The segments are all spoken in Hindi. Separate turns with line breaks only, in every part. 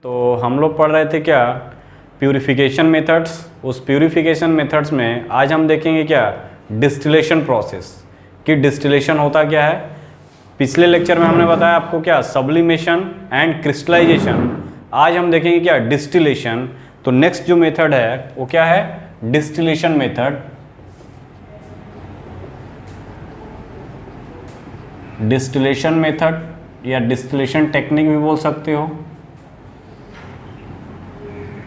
तो हम लोग पढ़ रहे थे क्या, प्यूरिफिकेशन मेथड्स। उस प्यूरिफिकेशन मेथड्स में आज हम देखेंगे क्या, डिस्टिलेशन प्रोसेस कि डिस्टिलेशन होता क्या है। पिछले लेक्चर में हमने बताया आपको क्या, सब्लिमेशन एंड क्रिस्टलाइजेशन। आज हम देखेंगे क्या, डिस्टिलेशन। तो नेक्स्ट जो मेथड है वो क्या है, डिस्टिलेशन मेथड। डिस्टिलेशन मेथड या डिस्टिलेशन टेक्निक भी बोल सकते हो,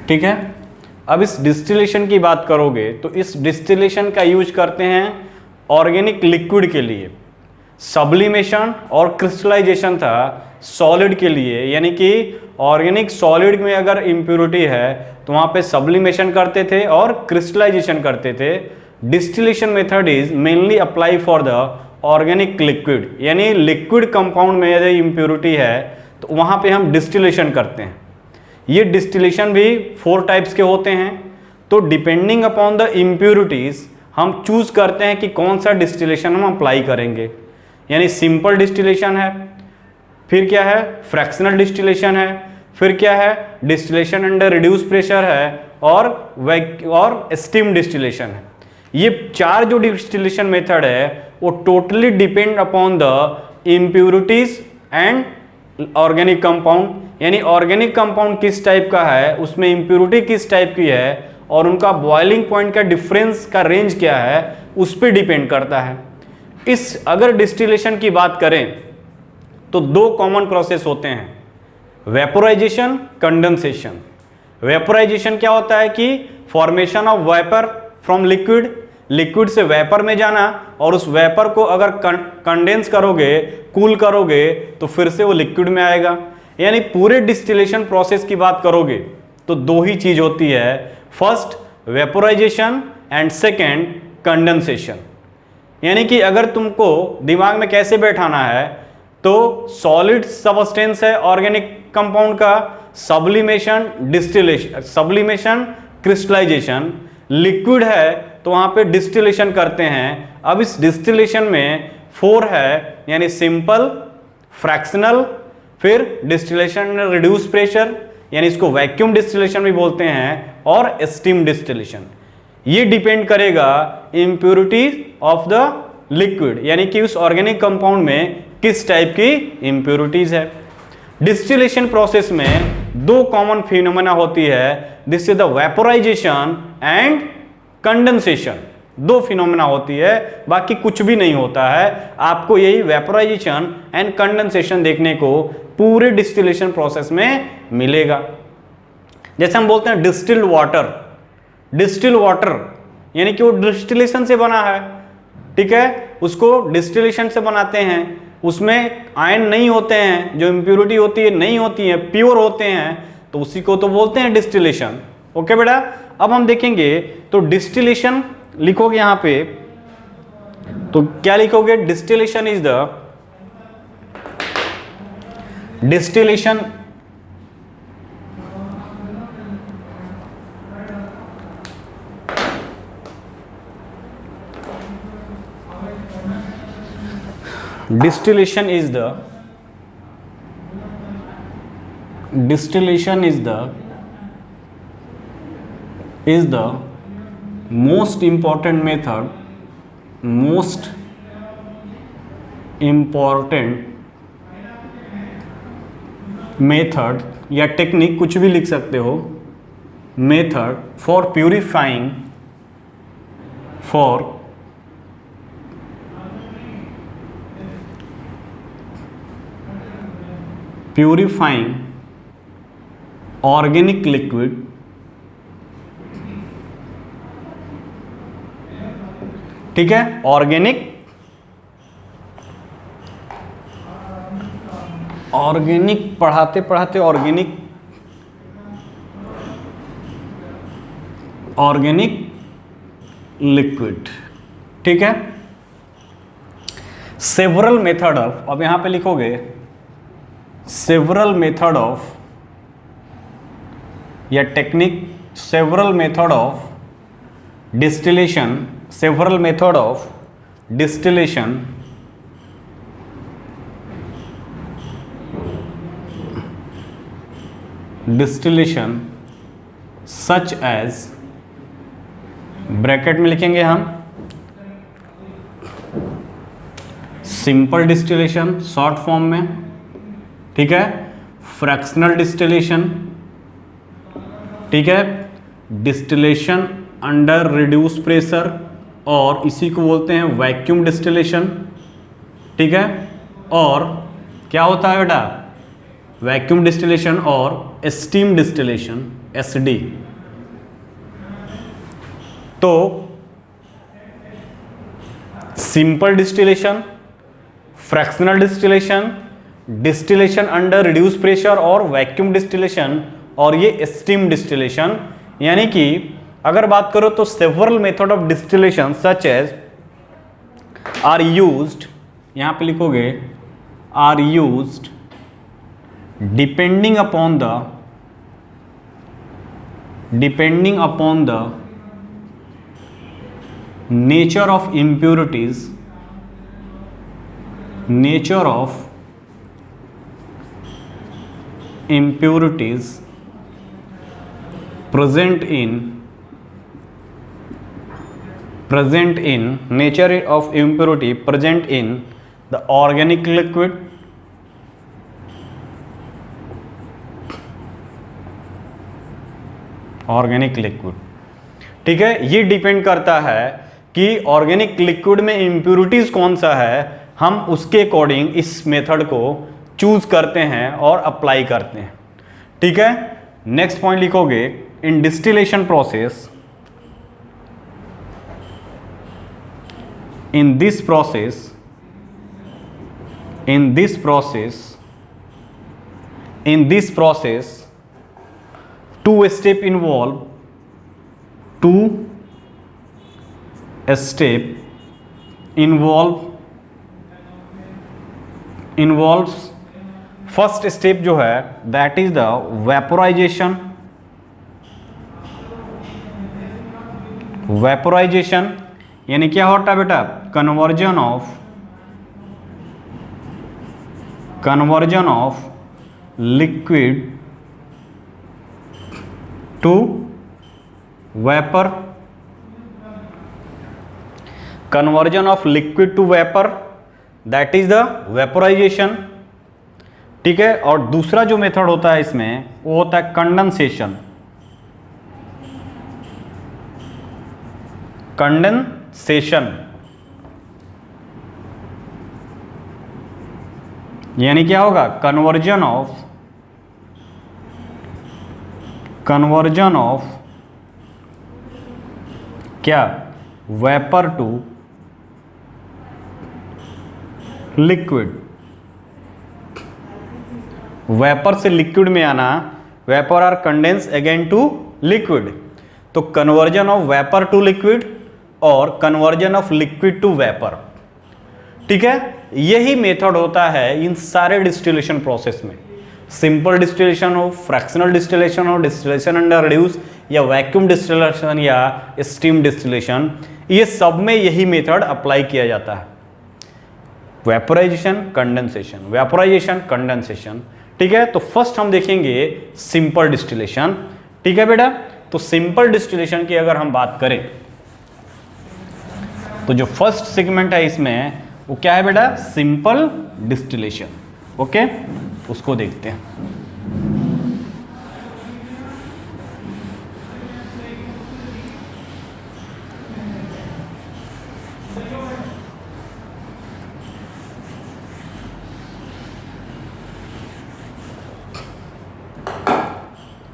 ठीक है। अब इस डिस्टिलेशन की बात करोगे तो इस डिस्टिलेशन का यूज करते हैं ऑर्गेनिक लिक्विड के लिए। सब्लिमेशन और क्रिस्टलाइजेशन था सॉलिड के लिए, यानी कि ऑर्गेनिक सॉलिड में अगर इम्प्योरिटी है तो वहाँ पे सब्लिमेशन करते थे और क्रिस्टलाइजेशन करते थे। Distillation method is mainly apply for the organic liquid, यानी लिक्विड कंपाउंड में यदि इम्प्योरिटी है तो वहाँ पे हम डिस्टिलेशन करते हैं। ये डिस्टिलेशन भी 4 टाइप्स के होते हैं। तो डिपेंडिंग अपॉन द इम्प्योरिटीज हम चूज करते हैं कि कौन सा डिस्टिलेशन हम अप्लाई करेंगे। यानी सिंपल डिस्टिलेशन है, फिर क्या है, फ्रैक्शनल डिस्टिलेशन है, फिर क्या है, डिस्टिलेशन अंडर रिड्यूस प्रेशर है, और स्टीम डिस्टिलेशन है। ये 4 जो डिस्टिलेशन मेथड है वो totally depend upon the impurities and organic compound, यानी ऑर्गेनिक कंपाउंड किस टाइप का है, उसमें इम्प्योरिटी किस टाइप की है और उनका बॉइलिंग पॉइंट का डिफरेंस का रेंज क्या है, उस पर डिपेंड करता है। इस अगर डिस्टिलेशन की बात करें तो 2 कॉमन प्रोसेस होते हैं, वेपोराइजेशन, कंडेंसेशन। वेपोराइजेशन क्या होता है कि formation of vapour from liquid, liquid से वेपर में जाना, और उस वेपर को अगर कंडेंस करोगे, कूल करोगे तो फिर से वो लिक्विड में आएगा। यानी पूरे डिस्टिलेशन प्रोसेस की बात करोगे तो 2 ही चीज होती है, first vaporisation and second condensation. यानी कि अगर तुमको दिमाग में कैसे बैठाना है तो सॉलिड सबस्टेंस है ऑर्गेनिक कंपाउंड का, sublimation distillation, sublimation crystallization, liquid है तो वहां पे डिस्टिलेशन करते हैं। अब इस डिस्टिलेशन में 4 है, यानी सिंपल, फ्रैक्शनल, फिर डिस्टिलेशन रिड्यूस प्रेशर, यानी इसको वैक्यूम डिस्टिलेशन भी बोलते हैं, और स्टीम डिस्टिलेशन। ये डिपेंड करेगा इम्प्योरिटी ऑफ द लिक्विड, यानी कि उस ऑर्गेनिक कंपाउंड में किस टाइप की इम्प्योरिटीज है। डिस्टिलेशन प्रोसेस में 2 कॉमन फिनोमेना होती है, this is the vaporisation and condensation. 2 phenomena होती है, बाकी कुछ भी नहीं होता है। आपको यही वेपोराइजेशन एंड कंडेंसेशन देखने को पूरे डिस्टिलेशन प्रोसेस में मिलेगा। जैसे हम बोलते हैं डिस्टिल्ड वाटर, डिस्टिल वाटर यानी कि वो डिस्टिलेशन से बना है, ठीक है, उसको डिस्टिलेशन से बनाते हैं, उसमें आयन नहीं होते हैं, जो इम्प्योरिटी होती है नहीं होती है, प्योर होते हैं, तो उसी को तो बोलते हैं डिस्टिलेशन। ओके बेटा, अब हम देखेंगे तो डिस्टिलेशन लिखोगे यहां पे तो क्या लिखोगे, distillation is the distillation distillation is the most important method या टेक्निक, कुछ भी लिख सकते हो, method for purifying organic liquid, ठीक है, ऑर्गेनिक पढ़ाते पढ़ाते ऑर्गेनिक लिक्विड, ठीक है। सेवरल मेथड ऑफ, अब यहां पे लिखोगे सेवरल मेथड ऑफ या technique, several method of distillation, several method of distillation distillation such as, bracket में लिखेंगे हम सिंपल डिस्टिलेशन शॉर्ट फॉर्म में, ठीक है, फ्रैक्शनल डिस्टिलेशन, ठीक है, डिस्टिलेशन अंडर रिड्यूस प्रेशर, और इसी को बोलते हैं वैक्यूम डिस्टिलेशन, ठीक है। और क्या होता है बेटा, वैक्यूम डिस्टिलेशन और स्टीम डिस्टिलेशन एसडी। तो simple distillation, fractional distillation, distillation under reduce pressure और वैक्यूम डिस्टिलेशन, और ये स्टीम डिस्टिलेशन। यानी कि अगर बात करो तो several method of distillation such as are used, यहां पे लिखोगे are used depending upon the nature of impurities present in nature of impurity present in the organic liquid, ठीक है। ये डिपेंड करता है कि ऑर्गेनिक लिक्विड में इंप्योरिटीज कौन सा है, हम उसके अकॉर्डिंग इस मेथड को चूज करते हैं और अप्लाई करते हैं, ठीक है। नेक्स्ट पॉइंट लिखोगे in distillation process, in this process two step involves first step जो है दैट इज द वेपोराइजेशन, यानी क्या होता है बेटा, conversion of liquid to vapour, conversion of liquid to vapour, that is the vaporization, ठीक है। और दूसरा जो मेथड होता है इसमें वो होता है कंडेंसेशन, यानी क्या होगा, कन्वर्जन ऑफ क्या, वेपर टू लिक्विड, वेपर से लिक्विड में आना, vapour are condense again to liquid, तो conversion of vapour to liquid और conversion of liquid to vapour, ठीक है। यही मेथड होता है इन सारे डिस्टिलेशन प्रोसेस में, सिंपल डिस्टिलेशन हो, फ्रैक्शनल डिस्टिलेशन हो, डिस्टिलेशन अंडर रिड्यूस या वैक्यूम डिस्टिलेशन या स्टीम डिस्टिलेशन, ये सब में यही मेथड अप्लाई किया जाता है, वेपोराइजेशन कंडेंसेशन, ठीक है। तो फर्स्ट हम देखेंगे सिंपल डिस्टिलेशन, ठीक है बेटा। तो सिंपल डिस्टिलेशन की अगर हम बात करें तो जो फर्स्ट सेगमेंट है इसमें वो क्या है बेटा, सिंपल डिस्टिलेशन, ओके, उसको देखते हैं।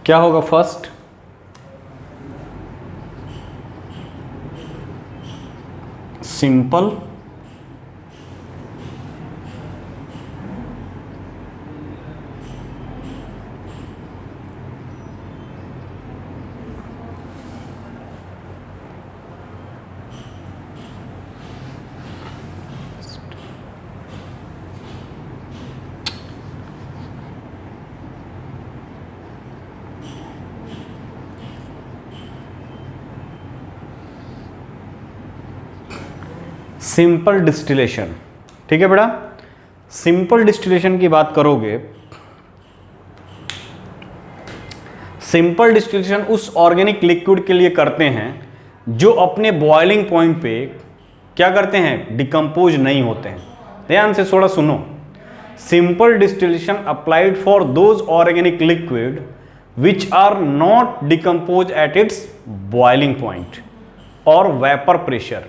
क्या होगा फर्स्ट, सिंपल सिंपल डिस्टिलेशन, ठीक है बेटा। सिंपल डिस्टिलेशन की बात करोगे सिंपल डिस्टिलेशन उस ऑर्गेनिक लिक्विड के लिए करते हैं जो अपने बॉइलिंग पॉइंट पे क्या करते हैं, डिकम्पोज नहीं होते हैं। ध्यान से थोड़ा सुनो। Simple distillation applied for those organic liquid which are not decompose at its boiling point और वेपर प्रेशर।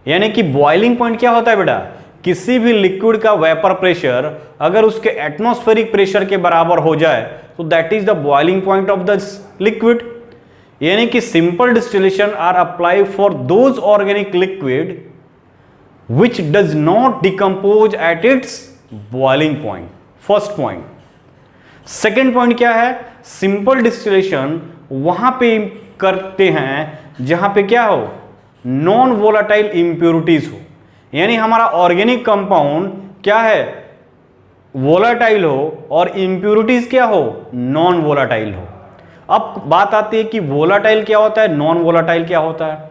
यानी कि बॉइलिंग पॉइंट क्या होता है बेटा, किसी भी लिक्विड का वेपर प्रेशर अगर उसके एटमॉस्फेरिक प्रेशर के बराबर हो जाए तो that is the boiling point of the liquid. यानी कि simple distillation are apply for those organic liquid which does not decompose at its boiling point, first point. Second point क्या है, सिंपल डिस्टिलेशन वहां पे करते हैं जहां पे क्या हो, नॉन वोलाटाइल इंप्योरिटीज हो। यानी हमारा ऑर्गेनिक कंपाउंड क्या है, वोलाटाइल हो और इंप्योरिटीज क्या हो, नॉन वोलाटाइल हो। अब बात आती है कि वोलाटाइल क्या होता है, नॉन वोलाटाइल क्या होता है।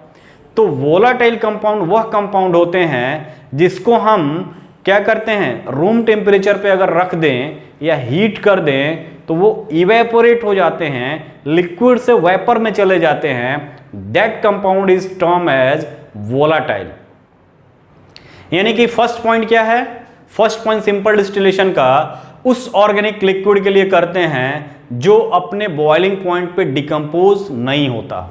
तो वोलाटाइल कंपाउंड वह कंपाउंड होते हैं जिसको हम क्या करते हैं, रूम टेम्परेचर पे अगर रख दें या हीट कर दें तो वो इवेपोरेट हो जाते हैं, लिक्विड से वेपर में चले जाते हैं। That compound is term as volatile. यानी कि फर्स्ट पॉइंट क्या है, फर्स्ट पॉइंट सिंपल डिस्टिलेशन का उस ऑर्गेनिक लिक्विड के लिए करते हैं जो अपने बॉइलिंग पॉइंट पे डिकम्पोज नहीं होता।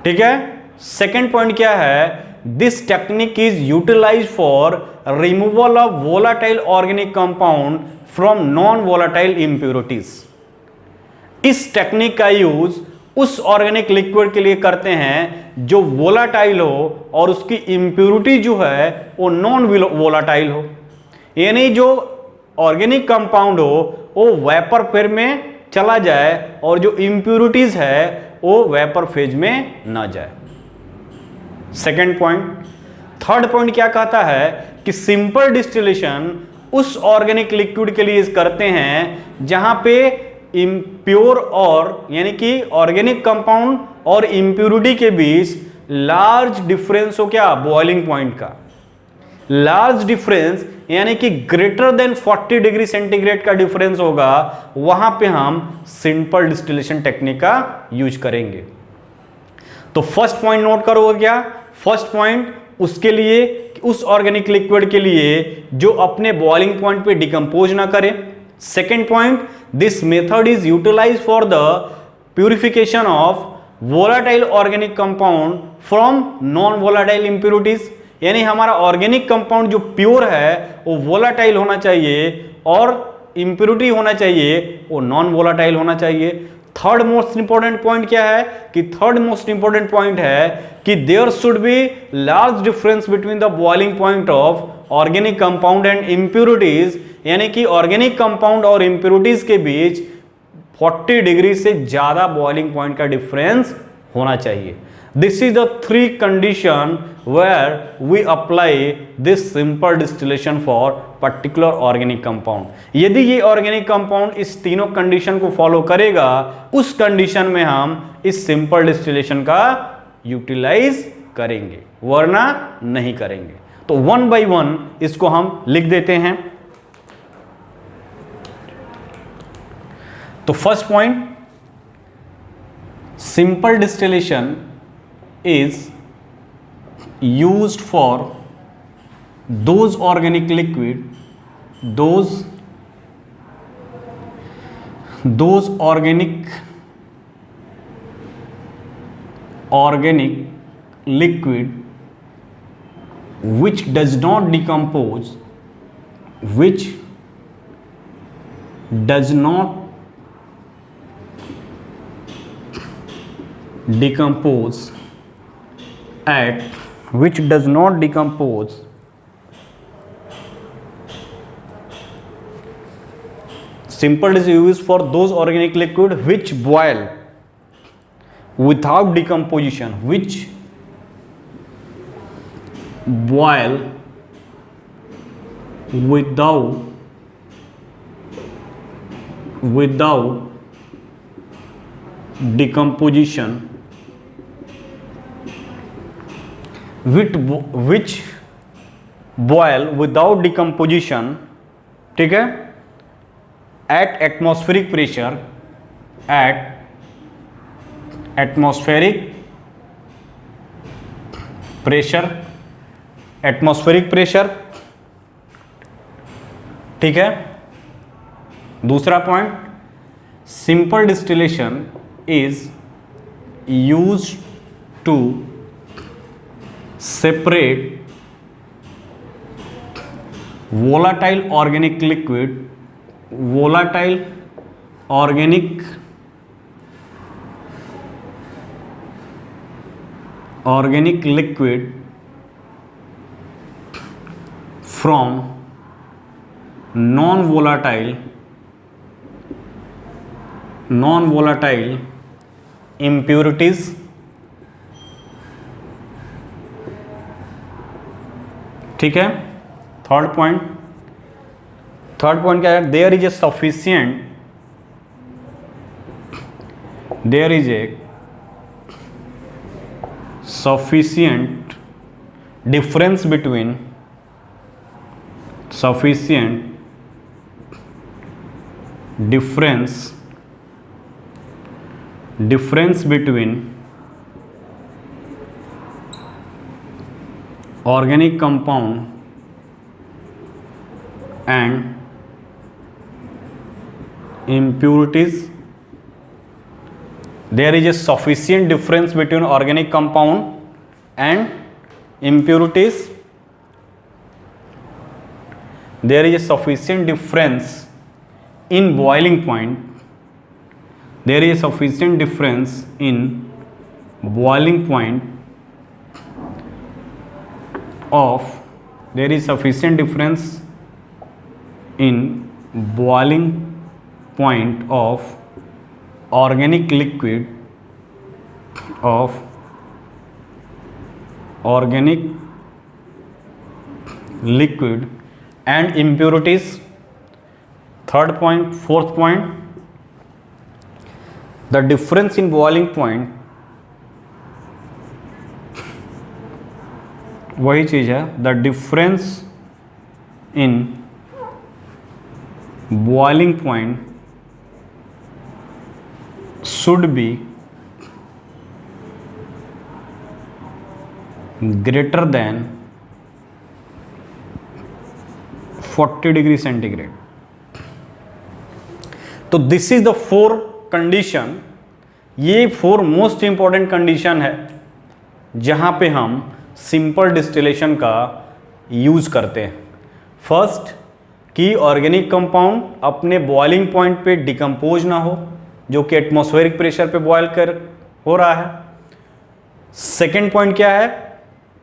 ठीक है। सेकेंड पॉइंट क्या है, this technique is utilize for removal of volatile organic compound from non volatile impurities. इस टेक्निक का यूज उस ऑर्गेनिक लिक्विड के लिए करते हैं जो वोलाटाइल हो और उसकी इंप्योरिटी जो है वो नॉन वोलाटाइल हो। यानी जो ऑर्गेनिक कंपाउंड हो वो वेपर फेज में चला जाए और जो इंप्योरिटीज है वो वेपर फेज में ना जाए। Second point. थर्ड पॉइंट क्या कहता है कि सिंपल डिस्टिलेशन उस ऑर्गेनिक लिक्विड के लिए करते हैं जहां पे इम्प्योर और यानी कि ऑर्गेनिक कंपाउंड और इंप्योरिटी के बीच लार्ज डिफरेंस हो, क्या, बॉइलिंग पॉइंट का लार्ज डिफरेंस यानी कि ग्रेटर देन 40 डिग्री सेंटीग्रेड का डिफरेंस होगा, वहां पे हम सिंपल डिस्टिलेशन टेक्निक का यूज करेंगे। तो फर्स्ट पॉइंट नोट करोगे क्या, फर्स्ट पॉइंट उसके लिए, उस ऑर्गेनिक लिक्विड के लिए जो अपने बॉइलिंग पॉइंट पे डिकम्पोज ना करे। Second point, this method is utilize for the purification of volatile organic compound from non volatile impurities. यानी हमारा ऑर्गेनिक कंपाउंड जो प्योर है वो वोलाटाइल होना चाहिए और इंप्योरिटी होना चाहिए वो नॉन वोलाटाइल होना चाहिए। थर्ड मोस्ट इंपॉर्टेंट पॉइंट क्या है कि थर्ड मोस्ट इंपॉर्टेंट पॉइंट है कि there should be large difference between the boiling point of organic compound and impurities. यानी कि ऑर्गेनिक कंपाउंड और इंप्योरिटीज के बीच 40 डिग्री से ज्यादा बॉइलिंग पॉइंट का डिफरेंस होना चाहिए। This is the three condition where we apply this simple distillation for particular organic compound। यदि ये ऑर्गेनिक कंपाउंड इस तीनों कंडीशन को फॉलो करेगा उस कंडीशन में हम इस सिंपल डिस्टिलेशन का यूटिलाइज करेंगे, वरना नहीं करेंगे। तो वन बाय वन इसको हम लिख देते हैं। तो first point, simple distillation is used for those organic liquid, those organic liquid which does not decompose, which does not decompose at which does not decompose simple is used for those organic liquid which boil without decomposition, which boil without decomposition, which boil without decomposition, ठीक है, at atmospheric pressure, at atmospheric pressure, atmospheric pressure, ठीक है। दूसरा point, simple distillation is used to separate volatile organic liquid, volatile organic liquid from non volatile impurities, ठीक है। थर्ड पॉइंट क्या है, there is a sufficient difference between organic compound and impurities. There is a sufficient difference between organic compound and impurities. There is a sufficient difference in boiling point. There is a sufficient difference in boiling point of organic liquid and impurities. Third point, fourth point, the difference in boiling point वही चीज है, the difference in boiling point should be greater than 40 degree centigrade. तो दिस इज द 4 कंडीशन, ये 4 मोस्ट इंपॉर्टेंट कंडीशन है जहां पे हम सिंपल डिस्टिलेशन का यूज करते हैं। फर्स्ट, कि ऑर्गेनिक कंपाउंड अपने बॉइलिंग पॉइंट पे डिकम्पोज ना हो, जो कि एटमॉस्फेरिक प्रेशर पे बॉयल कर हो रहा है। सेकेंड पॉइंट क्या है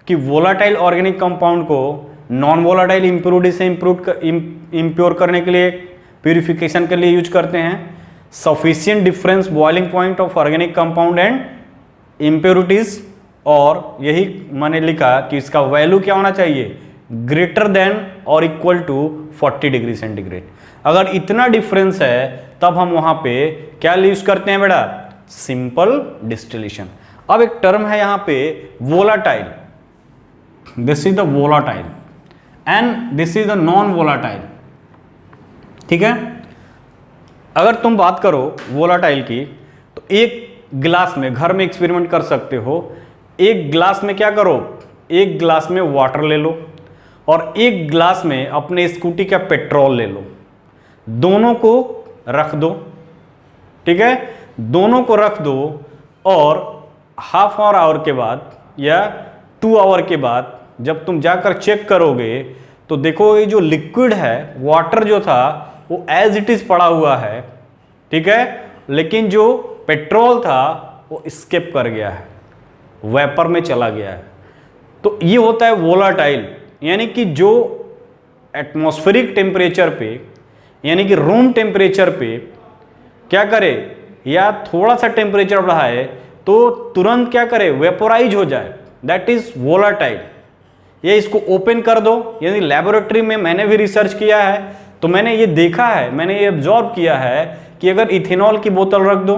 कि वोलाटाइल ऑर्गेनिक कंपाउंड को नॉन वोलाटाइल इम्प्योरिटी से इम्प्योर करने के लिए, प्यूरिफिकेशन के लिए यूज करते हैं। Sufficient difference boiling point of organic compound and impurities, और यही मैंने लिखा कि इसका वैल्यू क्या होना चाहिए, ग्रेटर देन और इक्वल टू 40 डिग्री सेंटीग्रेड। अगर इतना डिफरेंस है तब हम वहां पे क्या यूज करते हैं बेटा, सिंपल डिस्टिलेशन। अब एक टर्म है यहां पे volatile, this is the volatile and this is the non volatile, ठीक है। अगर तुम बात करो वोलाटाइल की तो एक गिलास में, घर में एक्सपेरिमेंट कर सकते हो, एक गिलास में क्या करो, एक गिलास में वाटर ले लो और एक गिलास में अपने स्कूटी का पेट्रोल ले लो, दोनों को रख दो, ठीक है, दोनों को रख दो और हाफ आवर के बाद या 2 आवर के बाद जब तुम जाकर चेक करोगे तो देखो ये जो लिक्विड है, वाटर जो था वो एज इट इज पड़ा हुआ है, ठीक है, लेकिन जो पेट्रोल था वो स्केप कर गया है, वेपर में चला गया है। तो ये होता है वोलाटाइल, यानी कि जो एटमॉस्फेरिक टेम्परेचर पे, यानी कि रूम टेम्परेचर पे क्या करे या थोड़ा सा टेम्परेचर बढ़ाए तो तुरंत क्या करे, वेपोराइज हो जाए, दैट इज वोलाटाइल। ये इसको ओपन कर दो, यानी लैबोरेटरी में मैंने भी रिसर्च किया है तो मैंने ये देखा है, मैंने ये ऑब्जर्व किया है कि अगर इथेनॉल की बोतल रख दो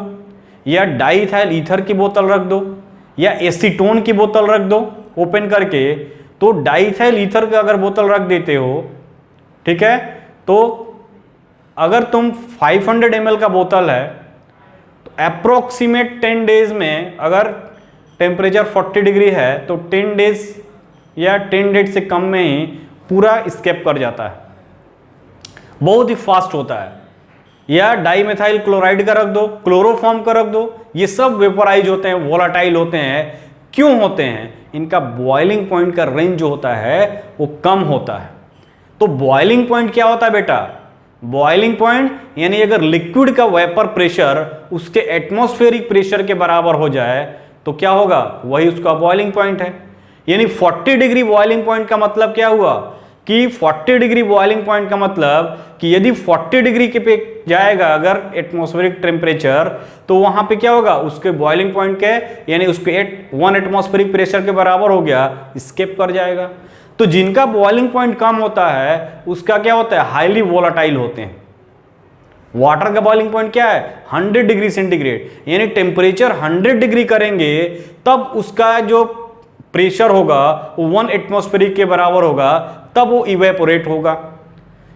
या डाइथाइल ईथर की बोतल रख दो या एसीटोन की बोतल रख दो ओपन करके, तो डाइथाइल ईथर का अगर बोतल रख देते हो, ठीक है, तो अगर तुम 500 ml का बोतल है अप्रोक्सीमेट 10 डेज में अगर टेम्परेचर 40 डिग्री है तो 10 डेज या 10 डेज से कम में ही पूरा स्केप कर जाता है, बहुत ही फास्ट होता है। या डाईमेथाइल क्लोराइड का रख दो, क्लोरोफॉर्म का रख दो, ये सब वेपोराइज होते हैं, वोलाटाइल होते हैं। क्यों होते हैं? इनका बॉइलिंग पॉइंट का रेंज जो होता है वो कम होता है। तो बॉइलिंग पॉइंट क्या होता है बेटा? बॉइलिंग पॉइंट यानी अगर लिक्विड का वेपर प्रेशर उसके एटमॉस्फेरिक प्रेशर के बराबर हो जाए तो क्या होगा? वही उसका बॉइलिंग पॉइंट है। यानी 40 डिग्री बॉइलिंग पॉइंट का मतलब क्या हुआ कि 40 डिग्री बॉइलिंग पॉइंट का मतलब कि यदि 40 डिग्री के पे जाएगा अगर एटमॉस्फेरिक टेम्परेचर, तो वहां पे क्या होगा? उसके बॉइलिंग पॉइंट के यानी उसके 1 एटमॉस्फेरिक प्रेशर के बराबर हो गया, स्केप कर जाएगा। तो जिनका बॉइलिंग पॉइंट कम होता है उसका क्या होता है? हाईली वोलाटाइल होते हैं। वाटर का बॉइलिंग पॉइंट क्या है? 100 डिग्री सेंटीग्रेड, यानी टेम्परेचर 100 डिग्री करेंगे तब उसका जो प्रेशर होगा वो 1 एटमॉस्फेरिक के बराबर होगा, तब वो इवेपोरेट होगा।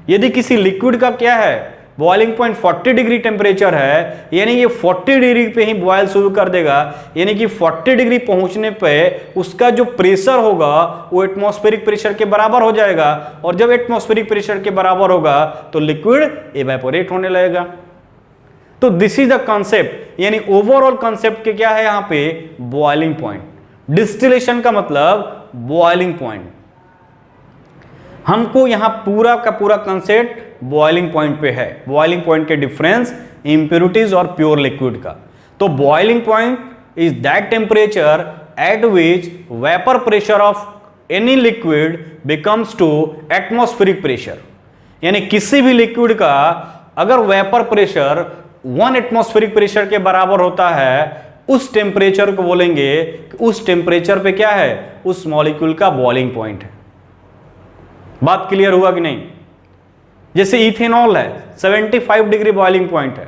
यदि किसी लिक्विड का क्या है? बॉइलिंग पॉइंट 40 डिग्री टेम्परेचर है, यानी ये 40 डिग्री पे ही बॉयल शुरू कर देगा, यानी कि 40 डिग्री पहुंचने पे उसका जो प्रेशर होगा वो एटमॉस्फेरिक प्रेशर के बराबर हो जाएगा, और जब एटमॉस्फेरिक प्रेशर के बराबर होगा तो लिक्विड इवेपोरेट होने लगेगा। तो दिस इज द कॉन्सेप्ट, यानी ओवरऑल कॉन्सेप्ट के क्या है यहाँ पे? Boiling point. डिस्टिलेशन का मतलब बॉइलिंग पॉइंट। हमको यहां पूरा का पूरा कंसेप्ट बॉइलिंग पॉइंट पे है, बॉइलिंग पॉइंट के डिफरेंस इंप्योरिटीज और प्योर लिक्विड का। तो boiling point is that temperature at which vapour pressure of any liquid becomes to atmospheric pressure, यानी किसी भी लिक्विड का अगर वेपर प्रेशर 1 एटमॉस्फेरिक प्रेशर के बराबर होता है, उस टेम्परेचर को बोलेंगे कि उस टेम्परेचर पे क्या है? उस मॉलिक्यूल का बॉइलिंग पॉइंट है। बात क्लियर हुआ कि नहीं? जैसे इथेनॉल है 75 डिग्री बॉइलिंग पॉइंट है,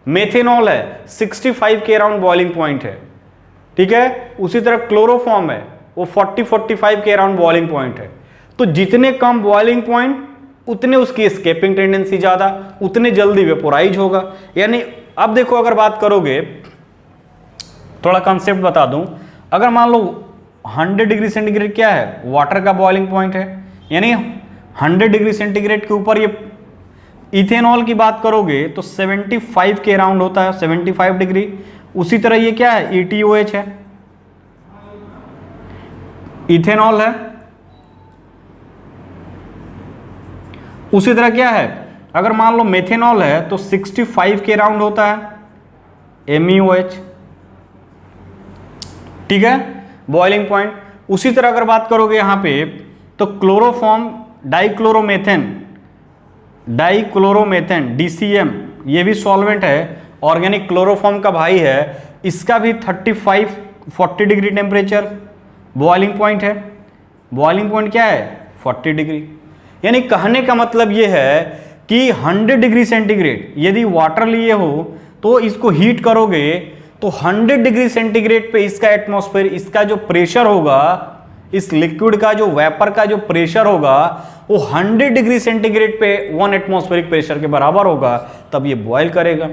मेथेनॉल है 65 के अराउंड बॉइलिंग पॉइंट है, ठीक है। उसी तरह क्लोरोफॉर्म है वो 40-45 के अराउंड बॉइलिंग पॉइंट है। तो जितने कम बॉइलिंग पॉइंट उतने उसकी एस्केपिंग टेंडेंसी ज्यादा, उतने जल्दी वेपोराइज होगा। यानी अब देखो, अगर बात करोगे, थोड़ा कंसेप्ट बता दूं, अगर मान लो 100 डिग्री सेंटीग्रेड क्या है? वाटर का बॉइलिंग पॉइंट है, यानी 100 डिग्री सेंटीग्रेड के ऊपर ये इथेनॉल की बात करोगे तो 75 के अराउंड होता है, 75 डिग्री। उसी तरह ये क्या है? ETOH है, इथेनॉल है। उसी तरह क्या है? अगर मान लो मेथेनॉल है तो 65 के अराउंड होता है, MEOH, ठीक है, बॉइलिंग पॉइंट। उसी तरह अगर बात करोगे यहां पे तो क्लोरोफॉर्म डाइक्लोरोमेथेन DCM, ये भी सॉल्वेंट है, ऑर्गेनिक क्लोरोफॉर्म का भाई है, इसका भी 35-40 डिग्री टेम्परेचर बॉइलिंग पॉइंट है। बॉइलिंग पॉइंट क्या है? 40 डिग्री। यानी कहने का मतलब ये है कि 100 डिग्री सेंटीग्रेड यदि वाटर लिए हो तो इसको हीट करोगे तो 100 डिग्री सेंटीग्रेड पे इसका एटमॉस्फेयर, इसका जो प्रेशर होगा, इस लिक्विड का जो वेपर का जो प्रेशर होगा वो 100 डिग्री सेंटीग्रेड पे 1 एटमॉस्फेरिक प्रेशर के बराबर होगा, तब ये बॉयल करेगा।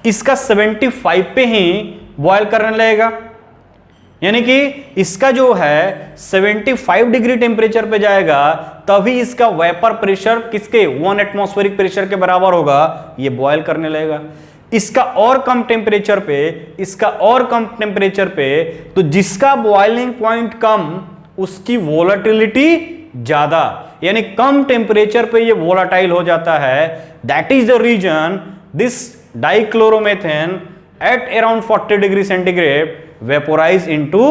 इसका 75 पे ही बॉयल करने लगेगा, यानी कि इसका जो है 75 डिग्री टेम्परेचर पे जाएगा, तभी इसका वेपर प्रेशर किसके? 1 एटमॉस्फेरिक प्रेशर के बराबर होगा, ये बॉयल करने लगेगा। इसका और कम टेम्परेचर पे, तो जिसका बॉइलिंग पॉइंट कम उसकी वोलेटिलिटी ज्यादा, यानी कम टेम्परेचर पे ये वोलाटाइल हो जाता है। That is the reason this dichloromethane at around 40 degree centigrade vaporize into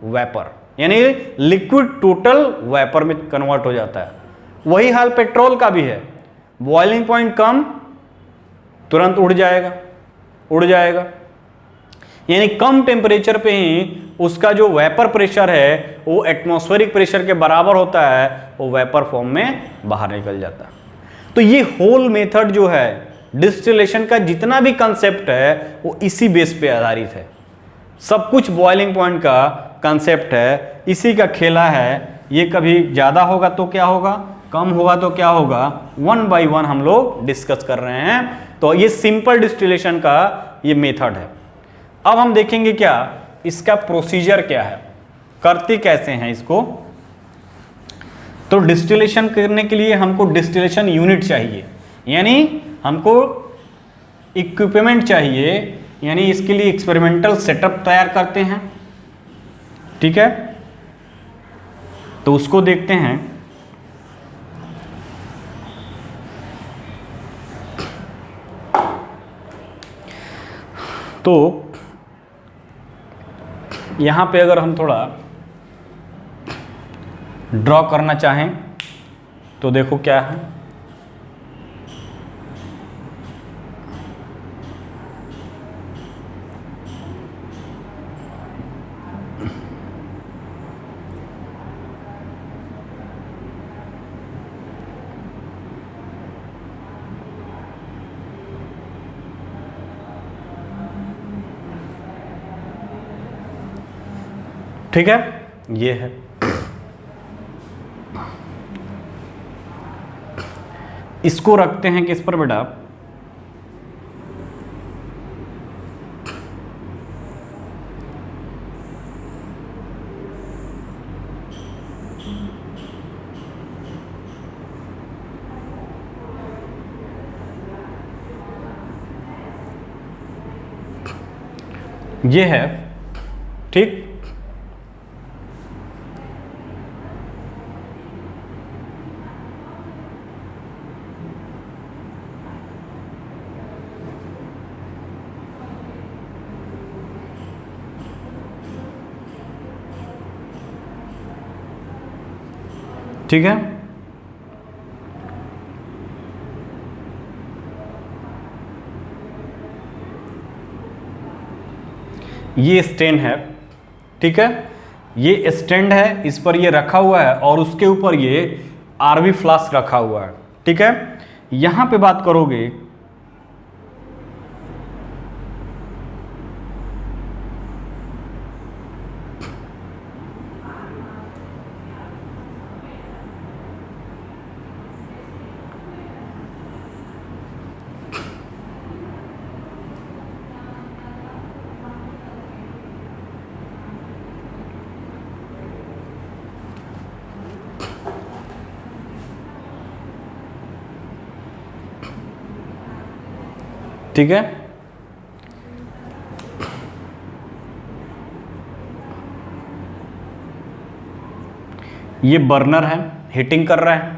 vapour, यानी लिक्विड टोटल वेपर में कन्वर्ट हो जाता है। वही हाल पेट्रोल का भी है, बॉइलिंग पॉइंट कम तुरंत उड़ जाएगा, यानी कम टेम्परेचर पे ही उसका जो वेपर प्रेशर है वो एटमॉस्फेरिक प्रेशर के बराबर होता है, वो वेपर फॉर्म में बाहर निकल जाता है। तो ये होल मेथड जो है डिस्टिलेशन का, जितना भी कंसेप्ट है वो इसी बेस पे आधारित है। सब कुछ बॉइलिंग पॉइंट का कंसेप्ट है, इसी का खेला है। ये कभी ज़्यादा होगा तो क्या होगा, कम होगा तो क्या होगा, 1 by 1 हम लोग डिस्कस कर रहे हैं। तो ये सिंपल डिस्टिलेशन का ये मेथड है। अब हम देखेंगे क्या इसका प्रोसीजर क्या है, करते कैसे हैं इसको। तो डिस्टिलेशन करने के लिए हमको डिस्टिलेशन यूनिट चाहिए, यानी हमको इक्विपमेंट चाहिए, यानी इसके लिए एक्सपेरिमेंटल सेटअप तैयार करते हैं। ठीक है, तो उसको देखते हैं। तो यहां पे अगर हम थोड़ा ड्रॉ करना चाहें तो देखो क्या है, ठीक है, ये है। इसको रखते हैं किस पर बेटा, ये है। ठीक, ठीक है। ये स्टैंड है, ठीक है, ये स्टैंड है, इस पर ये रखा हुआ है और उसके ऊपर ये आरवी फ्लास्क रखा हुआ है। ठीक है, यहां पे बात करोगे ठीक है, ये बर्नर है, हीटिंग कर रहे हैं।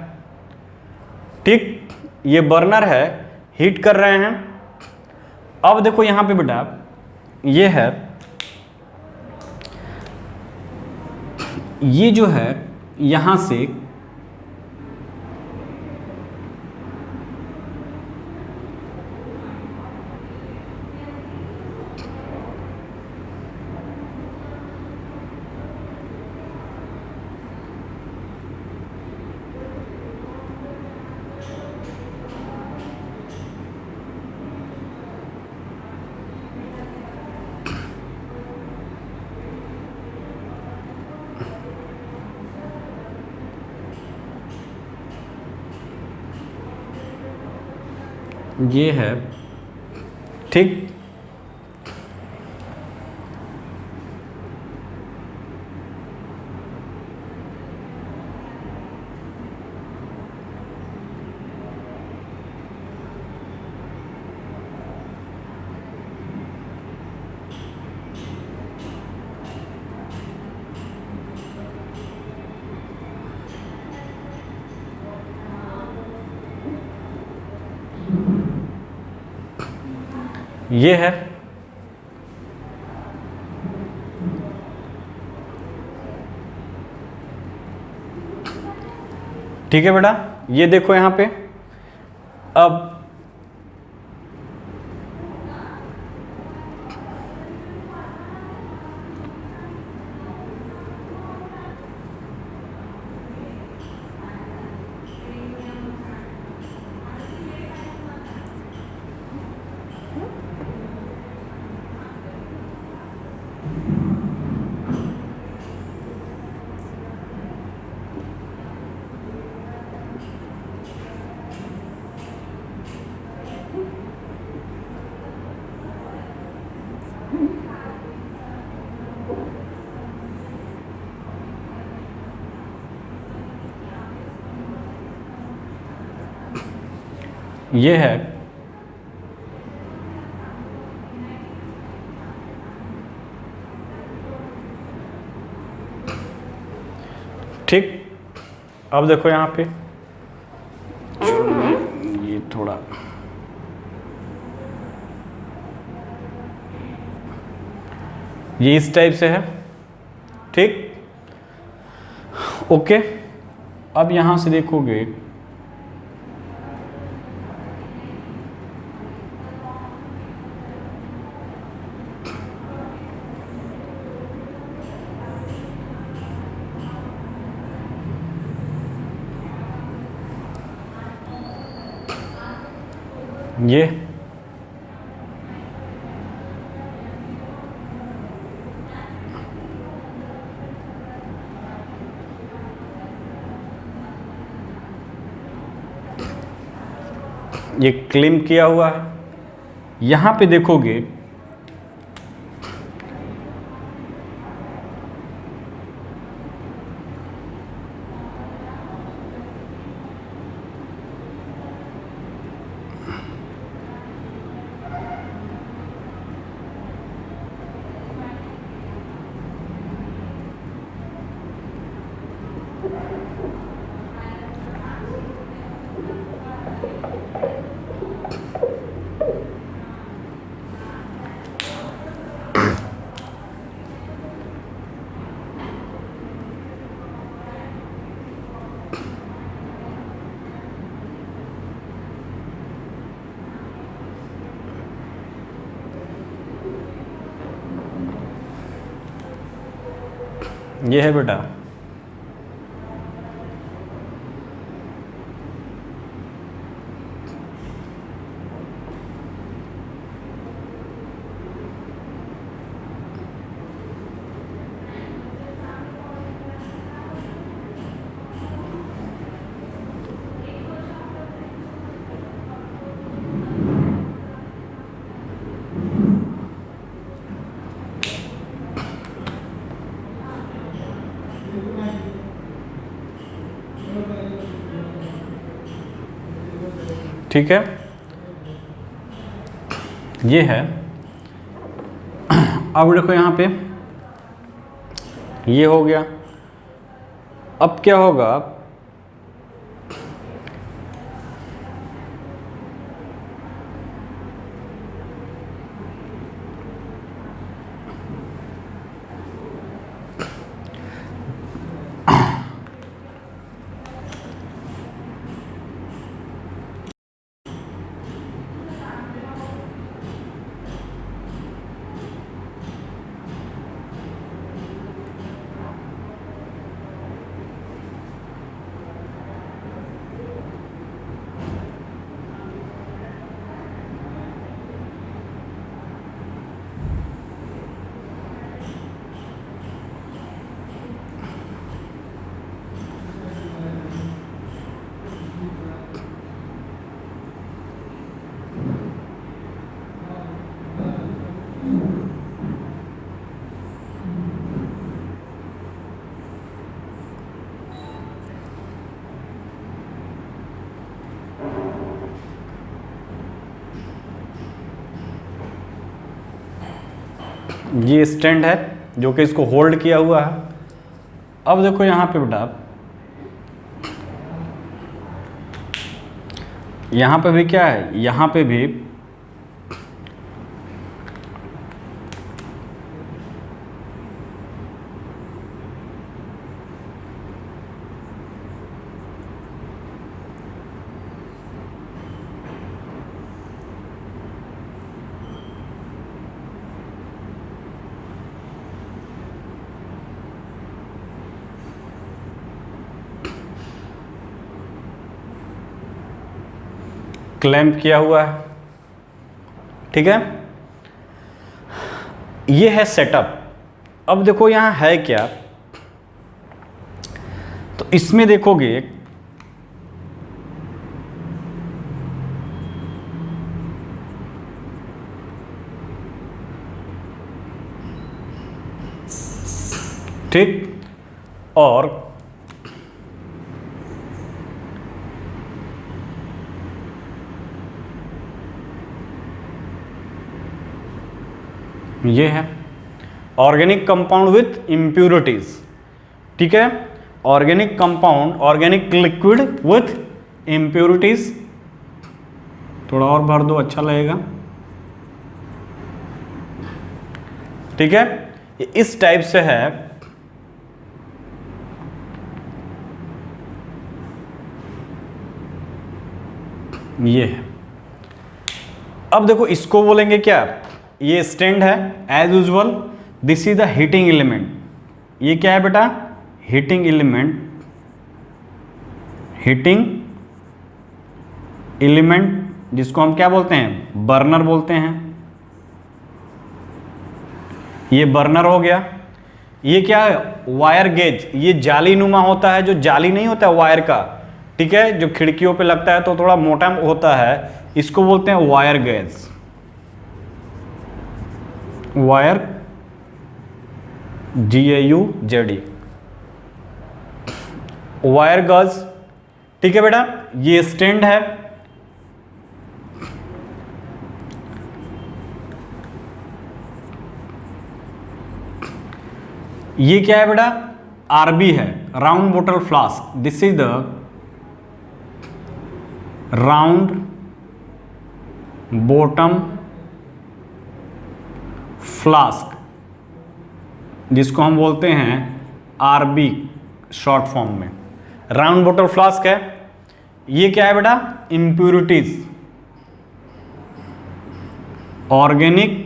ठीक, ये बर्नर है, हीट कर रहे हैं। अब देखो यहां पे बेटा ये है, ये जो है यहां से ये है। ठीक, ये है। ठीक है बेटा, ये देखो यहां पे। अब ये है ठीक। अब देखो यहाँ पे ये थोड़ा ये इस टाइप से है, ठीक। ओके, अब यहां से देखोगे ये क्लेम किया हुआ है। यहां पे देखोगे ये है बेटा, ठीक है। ये है। अब देखो यहाँ पे ये हो गया। अब क्या होगा, ये स्टैंड है जो कि इसको होल्ड किया हुआ है। अब देखो यहाँ पे बेटा, यहाँ पे भी क्या है, यहाँ पे भी क्लैंप किया हुआ है, ठीक है। ये है सेटअप। अब देखो यहां है क्या, तो इसमें देखोगे ठीक, और ये है ऑर्गेनिक कंपाउंड विथ इम्प्यूरिटीज, ठीक है, organic compound, organic liquid with impurities. थोड़ा और भर दो, अच्छा लगेगा, ठीक है। इस टाइप से है। ये है। अब देखो इसको बोलेंगे क्या, ये स्टैंड है as usual, this is the heating element. ये क्या है बेटा, हीटिंग एलिमेंट, हीटिंग एलिमेंट जिसको हम क्या बोलते हैं, बर्नर बोलते हैं। ये बर्नर हो गया। ये क्या है, वायर गेज, ये जाली नुमा होता है, जो जाली नहीं होता है वायर का, ठीक है, जो खिड़कियों पे लगता है तो थोड़ा मोटा होता है, इसको बोलते हैं wire gauge, wire GAUZ, wire गज, ठीक है बेटा। ये स्टैंड है, ये क्या है बेटा, RB है, राउंड बोतल flask. This is the round bottom flask, जिसको हम बोलते हैं RB शॉर्ट फॉर्म में, राउंड बॉटल फ्लास्क है। ये क्या है बेटा, impurities, organic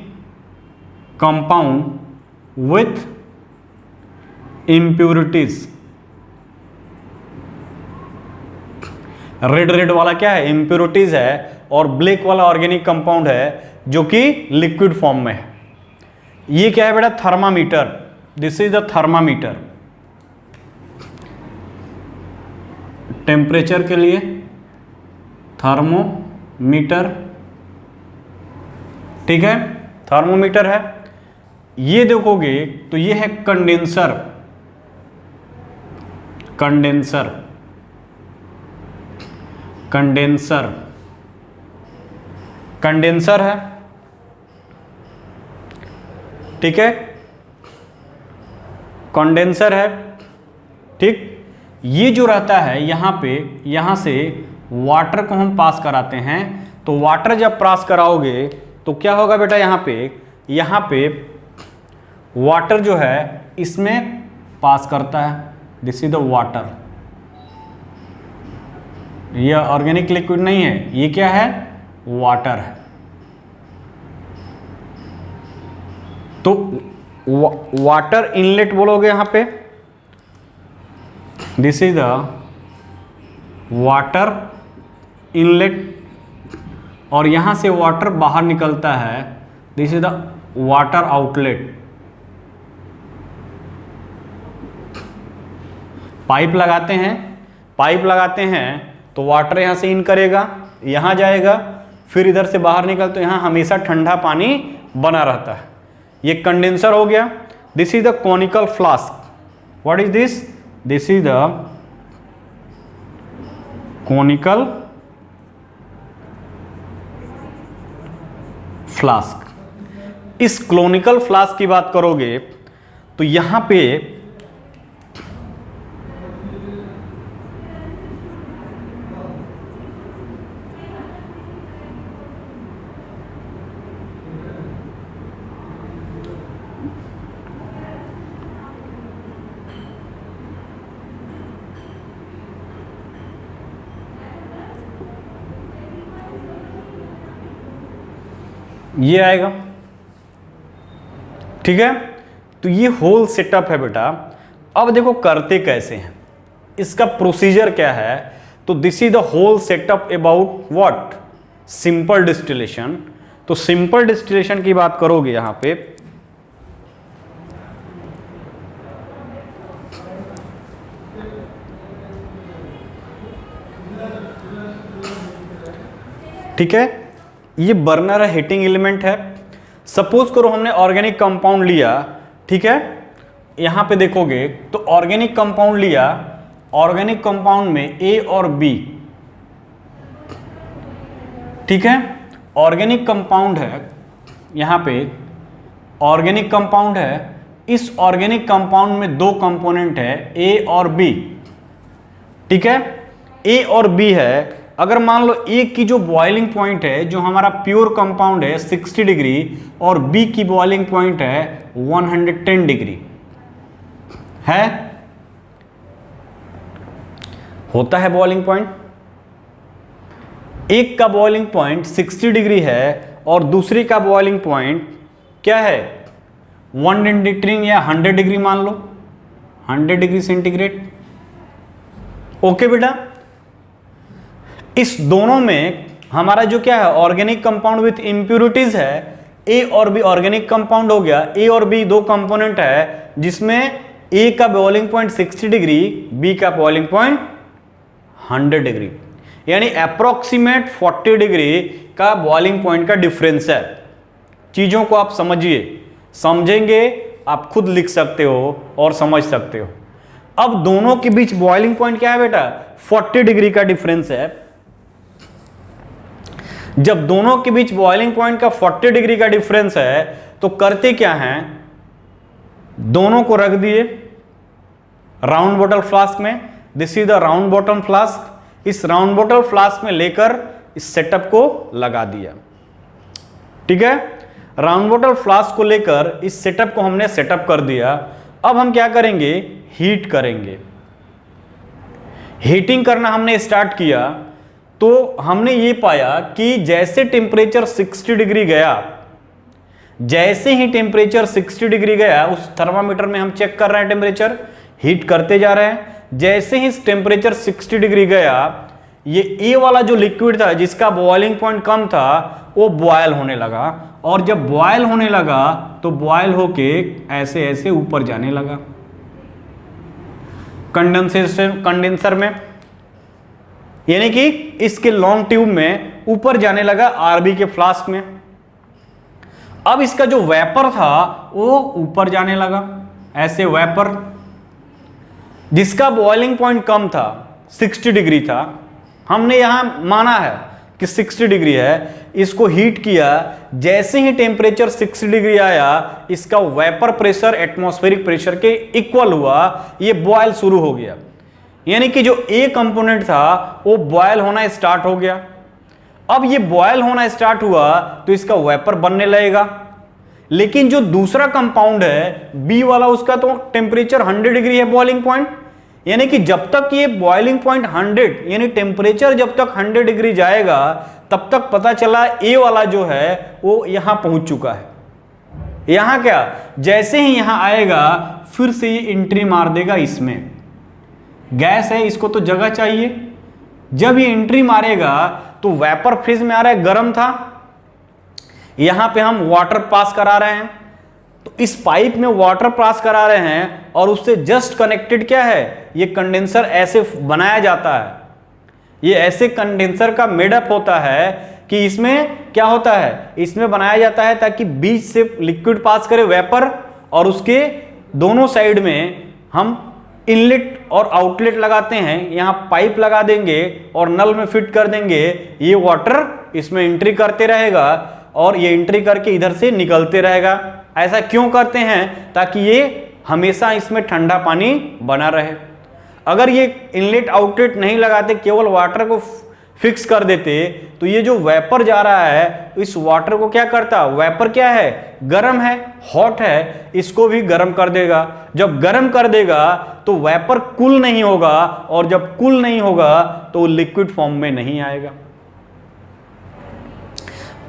compound with impurities. Red red वाला क्या है, इम्प्यूरिटीज है, और ब्लैक वाला ऑर्गेनिक कंपाउंड है जो कि लिक्विड फॉर्म में है। ये क्या है बेटा, thermometer, this is the thermometer, temperature के लिए थर्मोमीटर, ठीक है, थर्मोमीटर है। ये देखोगे तो ये है कंडेंसर, कंडेंसर, कंडेंसर, कंडेंसर है, ठीक है, कंडेंसर है, ठीक। ये जो रहता है यहाँ पे, यहाँ से वाटर को हम पास कराते हैं, तो वाटर जब पास कराओगे तो क्या होगा बेटा, यहाँ पे वाटर जो है इसमें पास करता है, दिस इज द वाटर। ये ऑर्गेनिक लिक्विड नहीं है, ये क्या है, वाटर है। तो वाटर इनलेट बोलोगे यहां पे, this is the water inlet, और यहां से वाटर बाहर निकलता है, this is the water outlet. Pipe लगाते हैं, पाइप लगाते हैं तो वाटर यहां से इन करेगा, यहां जाएगा, फिर इधर से बाहर निकल, तो यहां हमेशा ठंडा पानी बना रहता है। ये कंडेंसर हो गया। This is the conical flask. What is this, this is the conical flask. इस क्लोनिकल फ्लास्क की बात करोगे तो यहां पे ये आएगा, ठीक है। तो ये होल सेटअप है बेटा। अब देखो करते कैसे हैं, इसका प्रोसीजर क्या है। तो this is the whole setup about what, simple distillation. तो सिंपल डिस्टिलेशन की बात करोगे यहां पे, ठीक है, ये बर्नर है, हीटिंग एलिमेंट है। सपोज करो हमने ऑर्गेनिक कंपाउंड लिया, ठीक है, यहां पे देखोगे तो ऑर्गेनिक कंपाउंड लिया, ऑर्गेनिक कंपाउंड में ए और बी, ठीक है, ऑर्गेनिक कंपाउंड है, यहां पे ऑर्गेनिक कंपाउंड है, इस ऑर्गेनिक कंपाउंड में दो कंपोनेंट है ए और बी, ठीक है, ए और बी है। अगर मान लो ए की जो बॉइलिंग पॉइंट है जो हमारा प्योर कंपाउंड है 60 डिग्री और बी की बॉइलिंग पॉइंट है 110 डिग्री है, होता है बॉइलिंग पॉइंट। एक का बॉइलिंग पॉइंट 60 डिग्री है और दूसरी का बॉइलिंग पॉइंट क्या है 110 डिग्री या 100 डिग्री मान लो, 100 डिग्री सेंटीग्रेड। ओके बेटा, इस दोनों में हमारा जो क्या है ऑर्गेनिक कंपाउंड विथ इंप्यूरिटीज है, ए और बी ऑर्गेनिक कंपाउंड हो गया। ए और बी दो कंपोनेंट है जिसमें ए का बॉइलिंग पॉइंट 60 डिग्री, बी का बॉइलिंग पॉइंट 100 डिग्री, यानी अप्रोक्सीमेट 40 डिग्री का बॉइलिंग पॉइंट का डिफरेंस है। चीजों को आप समझिए, समझेंगे आप खुद लिख सकते हो और समझ सकते हो। अब दोनों के बीच बॉइलिंग पॉइंट क्या है बेटा 40 डिग्री का डिफरेंस है। जब दोनों के बीच बॉइलिंग पॉइंट का 40 डिग्री का डिफरेंस है तो करते क्या हैं, दोनों को रख दिए राउंड बॉटल फ्लास्क में। This is the round bottle flask. इस राउंड बॉटल फ्लास्क में लेकर इस सेटअप को लगा दिया, ठीक है। राउंड बॉटल फ्लास्क को लेकर इस सेटअप को हमने सेटअप कर दिया। अब हम क्या करेंगे, हीट करेंगे। हीटिंग करना हमने स्टार्ट किया तो हमने ये पाया कि जैसे टेम्परेचर 60 डिग्री गया, जैसे ही टेम्परेचर 60 डिग्री गया, उस थर्मामीटर में हम चेक कर रहे हैं टेम्परेचर, हीट करते जा रहे हैं। जैसे ही टेम्परेचर 60 डिग्री गया, ये ए वाला जो लिक्विड था जिसका बॉइलिंग पॉइंट कम था वो बॉयल होने लगा, और जब बॉयल होने लगा तो बॉयल होके ऐसे ऐसे ऊपर जाने लगा कंडेंसर में, यानी कि इसके लॉन्ग ट्यूब में ऊपर जाने लगा आरबी के फ्लास्क में। अब इसका जो वेपर था वो ऊपर जाने लगा ऐसे वेपर, जिसका बॉइलिंग पॉइंट कम था 60 डिग्री था, हमने यहां माना है कि 60 डिग्री है, इसको हीट किया। जैसे ही टेम्परेचर 60 डिग्री आया, इसका वेपर प्रेशर एटमॉस्फेरिक प्रेशर के इक्वल हुआ, ये बॉयल शुरू हो गया, यानी कि जो ए कंपोनेंट था वो बॉयल होना स्टार्ट हो गया। अब ये बॉयल होना स्टार्ट हुआ तो इसका वेपर बनने लगेगा। लेकिन जो दूसरा कंपाउंड है बी वाला, उसका तो टेम्परेचर 100 डिग्री है बॉइलिंग पॉइंट, यानी कि जब तक ये बॉइलिंग पॉइंट 100 यानी टेम्परेचर जब तक 100 डिग्री जाएगा तब तक पता चला ए वाला जो है वो यहां पहुंच चुका है। यहां क्या, जैसे ही यहां आएगा फिर से ये एंट्री मार देगा, इसमें गैस है, इसको तो जगह चाहिए। जब ये एंट्री मारेगा तो वेपर फेज में आ रहा है, गर्म था, यहां पे हम वाटर पास करा रहे हैं, तो इस पाइप में वाटर पास करा रहे हैं और उससे जस्ट कनेक्टेड क्या है, ये कंडेंसर ऐसे बनाया जाता है। ये ऐसे कंडेंसर का मेडअप होता है कि इसमें क्या होता है, इसमें बनाया जाता है ताकि बीच से लिक्विड पास करे वेपर, और उसके दोनों साइड में हम इनलेट और आउटलेट लगाते हैं। यहां पाइप लगा देंगे और नल में फिट कर देंगे, ये वाटर इसमें एंट्री करते रहेगा और ये एंट्री करके इधर से निकलते रहेगा। ऐसा क्यों करते हैं, ताकि ये हमेशा इसमें ठंडा पानी बना रहे। अगर ये इनलेट आउटलेट नहीं लगाते, केवल वाटर को फिक्स कर देते, तो ये जो वेपर जा रहा है इस वाटर को क्या करता, वेपर क्या है, गर्म है, हॉट है, इसको भी गर्म कर देगा। जब गर्म कर देगा तो वेपर कूल नहीं होगा, और जब कूल नहीं होगा तो लिक्विड फॉर्म में नहीं आएगा।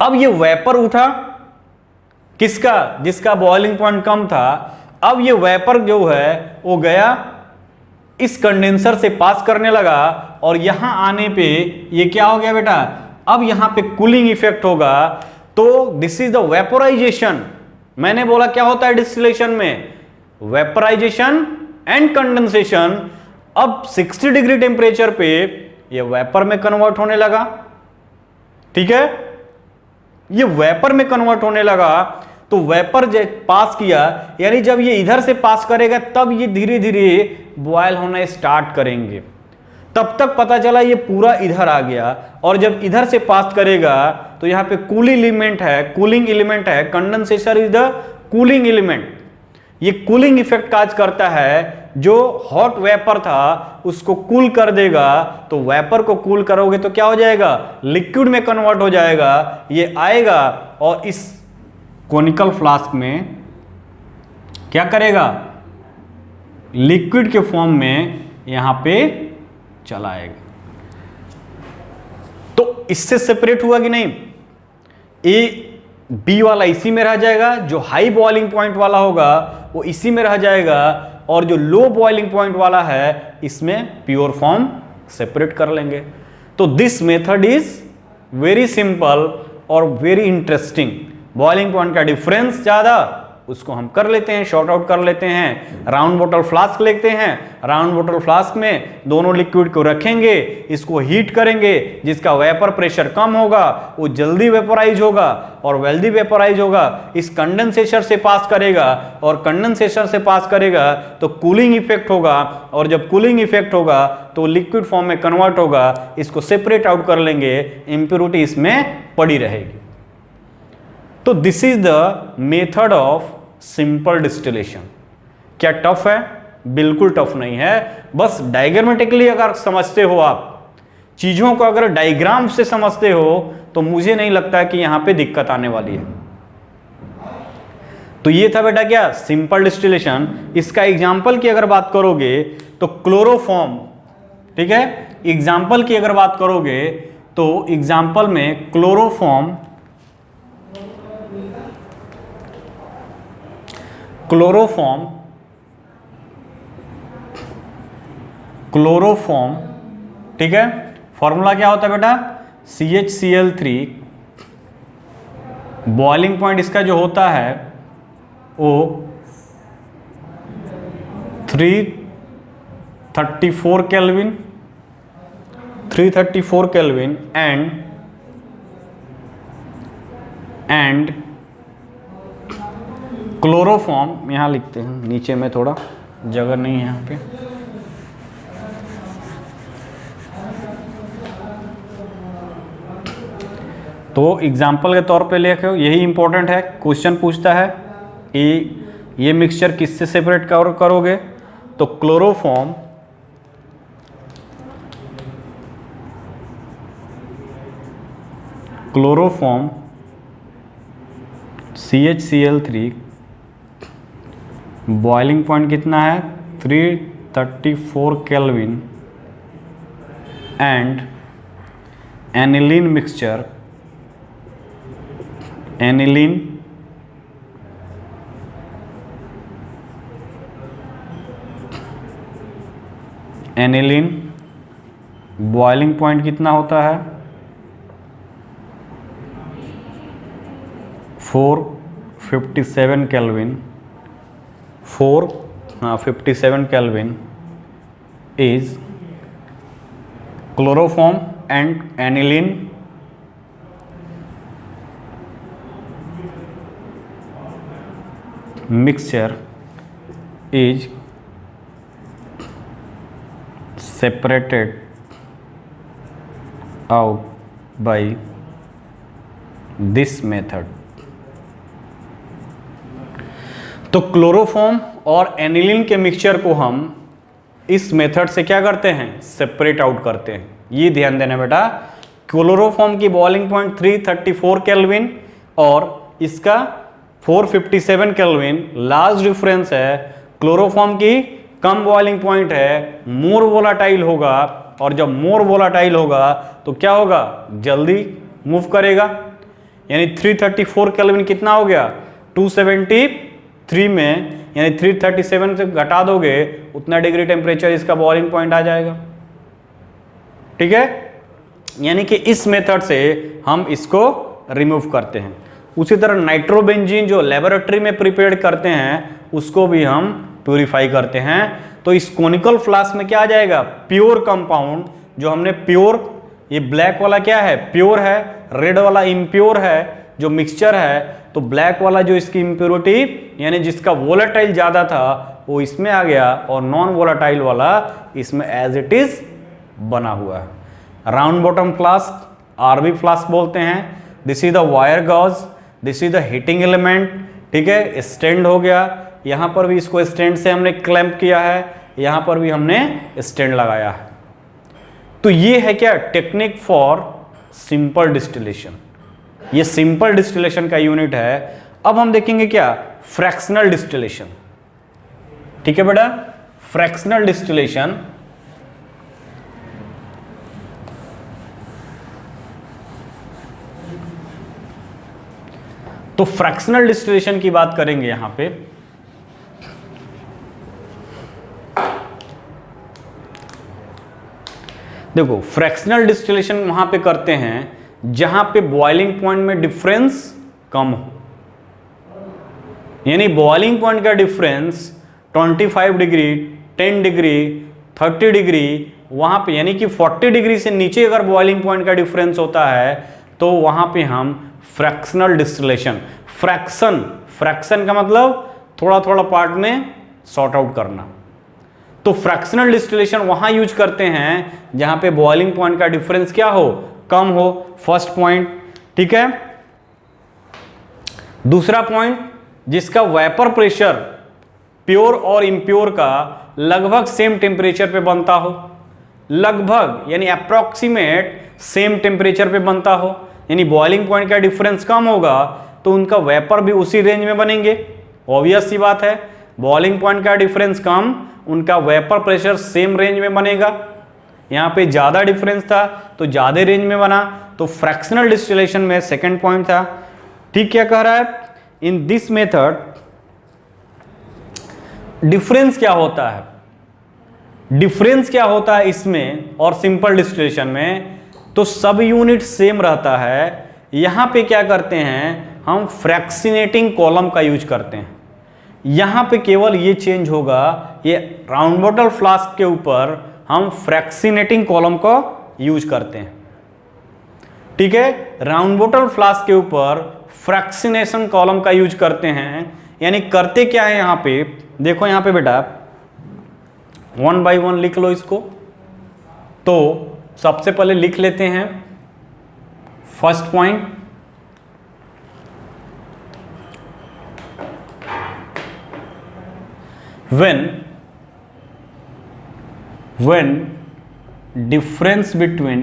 अब ये वेपर उठा किसका, जिसका बॉइलिंग पॉइंट कम था। अब ये वेपर जो है वो गया इस कंडेंसर से पास करने लगा, और यहां आने पे ये क्या हो गया बेटा, अब यहां पे कूलिंग इफेक्ट होगा। तो दिस इज द वेपोराइजेशन। मैंने बोला क्या होता है डिस्टिलेशन में, वेपोराइजेशन एंड कंडेंसेशन। अब 60 डिग्री टेम्परेचर पे ये वेपर में कन्वर्ट होने लगा, ठीक है, ये वेपर में कन्वर्ट होने लगा। तो वेपर पास किया, यानी जब ये इधर से पास करेगा तब ये धीरे धीरे बॉयल होना स्टार्ट करेंगे। तब तक पता चला ये पूरा इधर आ गया, और जब इधर से पास करेगा तो यहाँ पे कूलिंग एलिमेंट है, condensation is the cooling element, ये कूलिंग इफेक्ट काज करता है। जो हॉट वेपर था उसको कूल कर देगा, तो वेपर को कूल करोगे तो क्या हो जाएगा, लिक्विड में कन्वर्ट हो जाएगा, ये आएगा और इस कोनिकल फ्लास्क में क्या करेगा, लिक्विड के फॉर्म में यहां पे चला आएगा। तो इससे सेपरेट हुआ कि नहीं, ए बी वाला इसी में रह जाएगा, जो हाई बॉइलिंग पॉइंट वाला होगा वो इसी में रह जाएगा, और जो लो बॉइलिंग पॉइंट वाला है इसमें प्योर फॉर्म सेपरेट कर लेंगे। तो this method is very simple और वेरी इंटरेस्टिंग। बॉइलिंग पॉइंट का डिफरेंस ज्यादा, उसको हम कर लेते हैं, शॉर्ट आउट कर लेते हैं। राउंड बॉटल फ्लास्क लेते हैं, राउंड बॉटल फ्लास्क में दोनों लिक्विड को रखेंगे, इसको हीट करेंगे, जिसका वेपर प्रेशर कम होगा वो जल्दी वेपोराइज होगा, और वेल्दी वेपोराइज होगा इस कंडेंसेशन से पास करेगा, और कंडेंसेशन से पास करेगा तो कूलिंग इफेक्ट होगा, और जब कूलिंग इफेक्ट होगा तो लिक्विड फॉर्म में कन्वर्ट होगा, इसको सेपरेट आउट कर लेंगे, इंप्योरिटी इसमें पड़ी रहेगी। तो this is the method of simple distillation. क्या टफ है? बिल्कुल टफ नहीं है, बस डायग्रामेटिकली अगर समझते हो, आप चीजों को अगर डायग्राम से समझते हो तो मुझे नहीं लगता कि यहां पे दिक्कत आने वाली है। तो ये था बेटा क्या, सिंपल डिस्टिलेशन। इसका एग्जाम्पल की अगर बात करोगे तो क्लोरोफॉर्म, ठीक है, एग्जाम्पल की अगर बात करोगे तो एग्जाम्पल में क्लोरोफॉर्म ठीक है, फॉर्मूला क्या होता है बेटा, CHCl3, बॉइलिंग पॉइंट इसका जो होता है वो 334 केल्विन, 334 केल्विन एंड क्लोरोफॉर्म, यहां लिखते हैं, नीचे में थोड़ा जगह नहीं है यहां पे, तो एग्जाम्पल के तौर पे लिखो, यही इंपॉर्टेंट है। क्वेश्चन पूछता है कि ये मिक्सचर किससे सेपरेट करोगे, तो क्लोरोफॉर्म CHCl3, बॉइलिंग पॉइंट कितना है 334 kelvin, and aniline mixture, aniline boiling point कितना होता है 457 kelvin, 57 kelvin is chloroform and aniline mixture is separated out by this method। तो क्लोरोफॉर्म और एनिलीन के मिक्सचर को हम इस मेथड से क्या करते हैं, सेपरेट आउट करते हैं। ये ध्यान देना बेटा, क्लोरोफॉर्म की बॉइलिंग पॉइंट 334 केल्विन और इसका 457 केल्विन, लार्ज डिफरेंस है। क्लोरोफॉर्म की कम बॉइलिंग पॉइंट है, मोर वोलाटाइल होगा, और जब मोर वोलाटाइल होगा तो क्या होगा, जल्दी मूव करेगा। यानी 334 केल्विन कितना हो गया 273 में, यानी 337 से घटा दोगे उतना डिग्री टेम्परेचर इसका बॉइलिंग पॉइंट आ जाएगा। ठीक है, यानी कि इस मेथड से हम इसको रिमूव करते हैं। उसी तरह नाइट्रोबेंजीन जो लेबोरेटरी में प्रिपेयर करते हैं उसको भी हम प्यूरिफाई करते हैं। तो इस कोनिकल फ्लास्क में क्या आ जाएगा, प्योर कंपाउंड। जो हमने प्योर, ये ब्लैक वाला क्या है, प्योर है, रेड वाला इम्प्योर है जो मिक्सचर है। तो ब्लैक वाला जो इसकी इम्प्योरिटी यानी जिसका वोलेटाइल ज्यादा था वो इसमें आ गया, और नॉन वोलेटाइल वाला इसमें एज इट इज बना हुआ है। Round bottom flask, RB flask बोलते हैं। This is the wire gauze, this is the heating element, ठीक है, स्टैंड हो गया, यहाँ पर भी इसको स्टैंड से हमने क्लैंप किया है, यहाँ पर भी हमने स्टैंड लगाया है। तो ये है क्या, टेक्निक फॉर सिंपल डिस्टिलेशन। ये सिंपल डिस्टिलेशन का यूनिट है। अब हम देखेंगे क्या, फ्रैक्शनल डिस्टिलेशन। ठीक है बेटा, फ्रैक्शनल डिस्टिलेशन। तो फ्रैक्शनल डिस्टिलेशन की बात करेंगे यहां पे। देखो, फ्रैक्शनल डिस्टिलेशन वहां पे करते हैं जहां पे बॉइलिंग पॉइंट में डिफरेंस कम हो, यानी बॉइलिंग पॉइंट का डिफरेंस 25 डिग्री, 10 डिग्री, 30 डिग्री, वहां पे यानी कि 40 डिग्री से नीचे अगर बॉइलिंग पॉइंट का डिफरेंस होता है तो वहां पे हम फ्रैक्शनल डिस्टिलेशन, फ्रैक्शन का मतलब थोड़ा थोड़ा पार्ट में सॉर्ट आउट करना। तो फ्रैक्शनल डिस्टिलेशन वहां यूज करते हैं जहां पे बॉइलिंग पॉइंट का डिफरेंस क्या हो, कम हो, फर्स्ट पॉइंट। ठीक है, दूसरा पॉइंट, जिसका वेपर प्रेशर प्योर और इम्प्योर का लगभग सेम टेम्परेचर पे बनता हो, लगभग यानी अप्रोक्सीमेट सेम टेम्परेचर पे बनता हो, यानी बॉइलिंग पॉइंट का डिफरेंस कम होगा तो उनका वेपर भी उसी रेंज में बनेंगे। ऑब्वियस सी बात है, बॉइलिंग पॉइंट का डिफरेंस कम, उनका वेपर प्रेशर सेम रेंज में बनेगा। यहाँ पे ज़्यादा डिफरेंस था तो ज़्यादा रेंज में बना, तो फ्रैक्शनल डिस्टिलेशन में सेकंड पॉइंट था। ठीक, क्या कह रहा है, इन दिस मेथड डिफरेंस क्या होता है, डिफरेंस क्या होता है इसमें और सिंपल डिस्टिलेशन में, तो सब यूनिट सेम रहता है। यहां पे क्या करते हैं, हम फ्रैक्शनेटिंग कॉलम का यूज करते हैं। यहां पे केवल ये चेंज होगा, ये राउंड बॉटल फ्लास्क के ऊपर हम फ्रैक्शनेटिंग कॉलम का यूज करते हैं। ठीक है, राउंड बॉटल फ्लास्क के ऊपर फ्रैक्शनेशन कॉलम का यूज करते हैं। यानी करते क्या है, यहां पे देखो, यहां पे बेटा 1 बाय 1 लिख लो इसको। तो सबसे पहले लिख लेते हैं first point, when difference between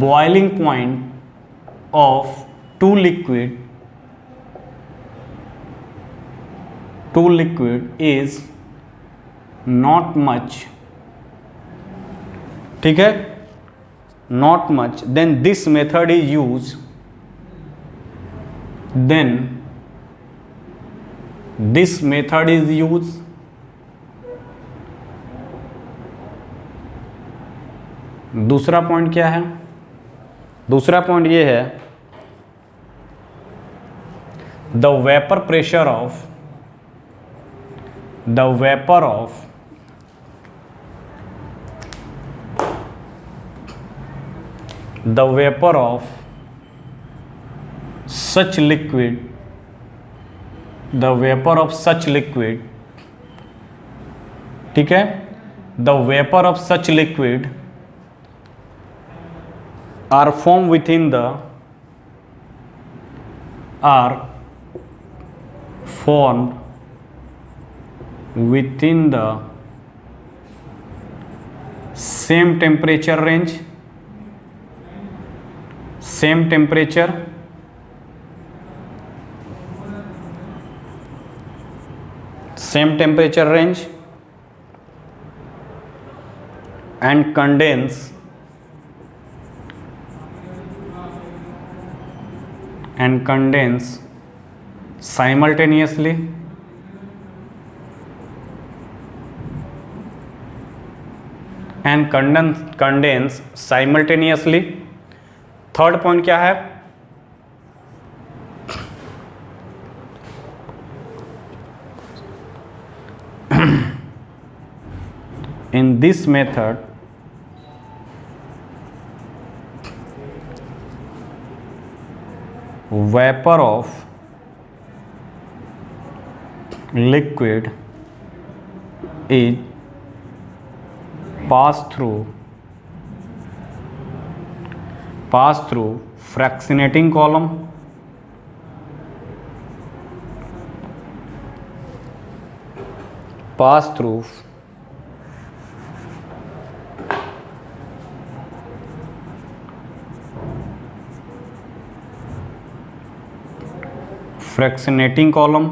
boiling point of two liquid is not much, ठीक है, not much, then this method is used, then this method is used। दूसरा पॉइंट क्या है, दूसरा पॉइंट ये है, the vapor pressure of such liquid, ठीक है, the vapor of such liquid are formed within the same temperature range, and condense simultaneously, third point क्या है, in this method vapor of liquid is pass through fractionating column, pass through fractionating column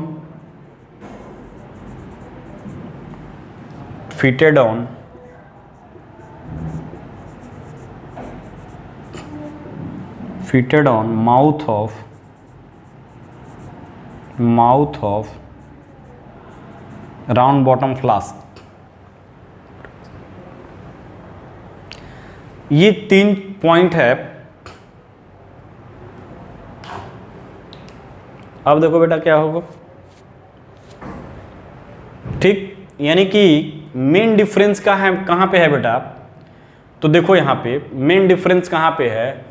fitted on mouth of round bottom flask। ये 3 पॉइंट है। अब देखो बेटा क्या होगा, ठीक, यानी कि मेन डिफरेंस कहाँ पे है बेटा, तो देखो यहाँ पे मेन डिफरेंस कहाँ पे है,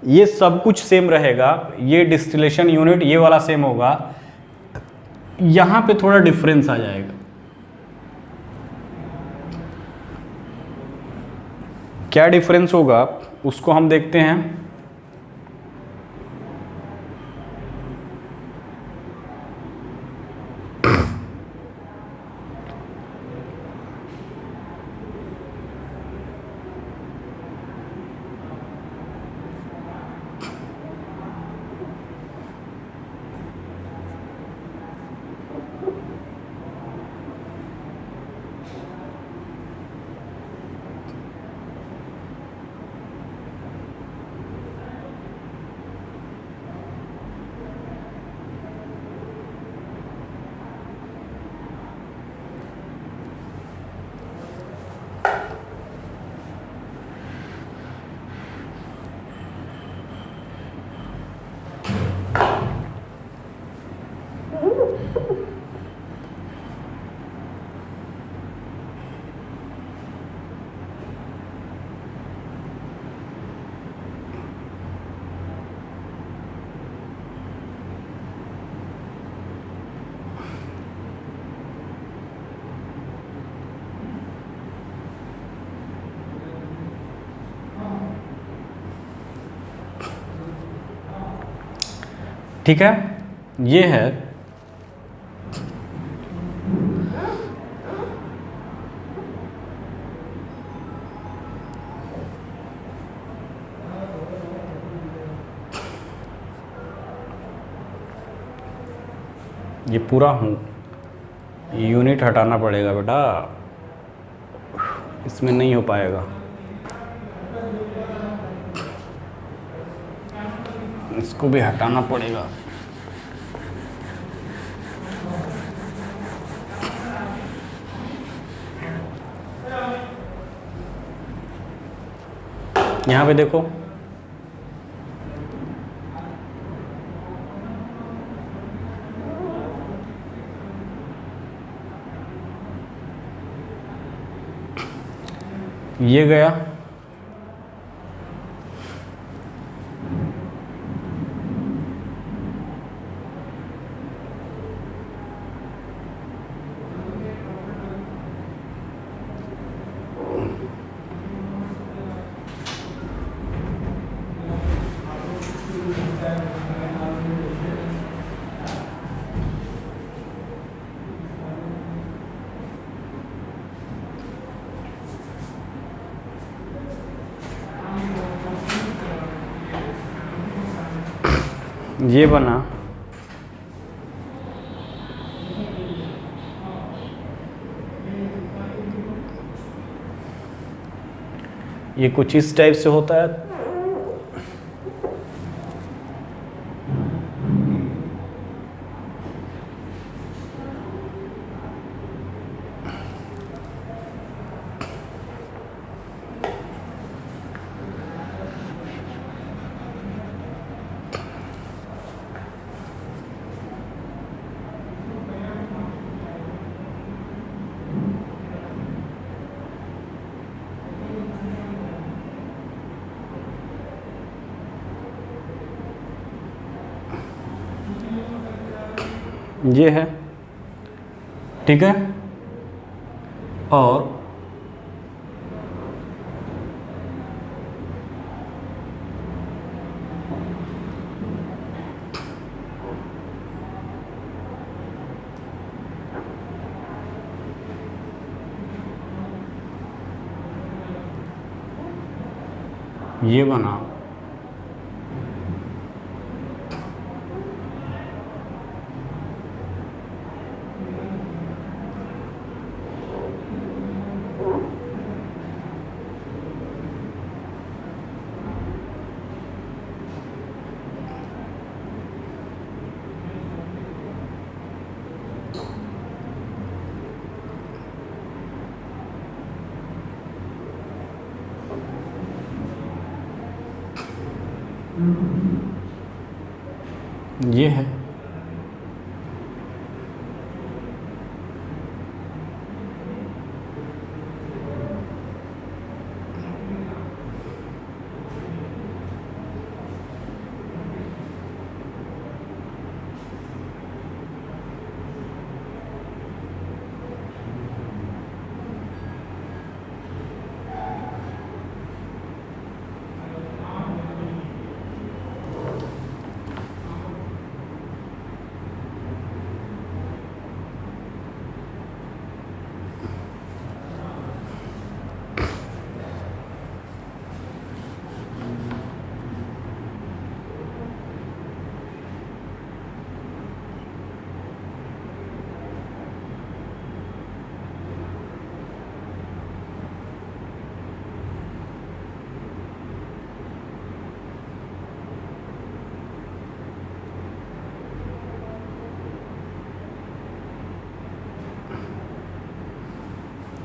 ये सब कुछ सेम रहेगा, ये डिस्टिलेशन यूनिट ये वाला सेम होगा, यहाँ पे थोड़ा डिफरेंस आ जाएगा। क्या डिफरेंस होगा उसको हम देखते हैं। ठीक है, ये है ये पूरा यूनिट हटाना पड़ेगा बेटा, इसमें नहीं हो पाएगा, इसको भी हटाना पड़ेगा। यहाँ पे देखो ये गया, ये बना, ये कुछ इस टाइप से होता है। ये है, ठीक है, और ये बना, ये है।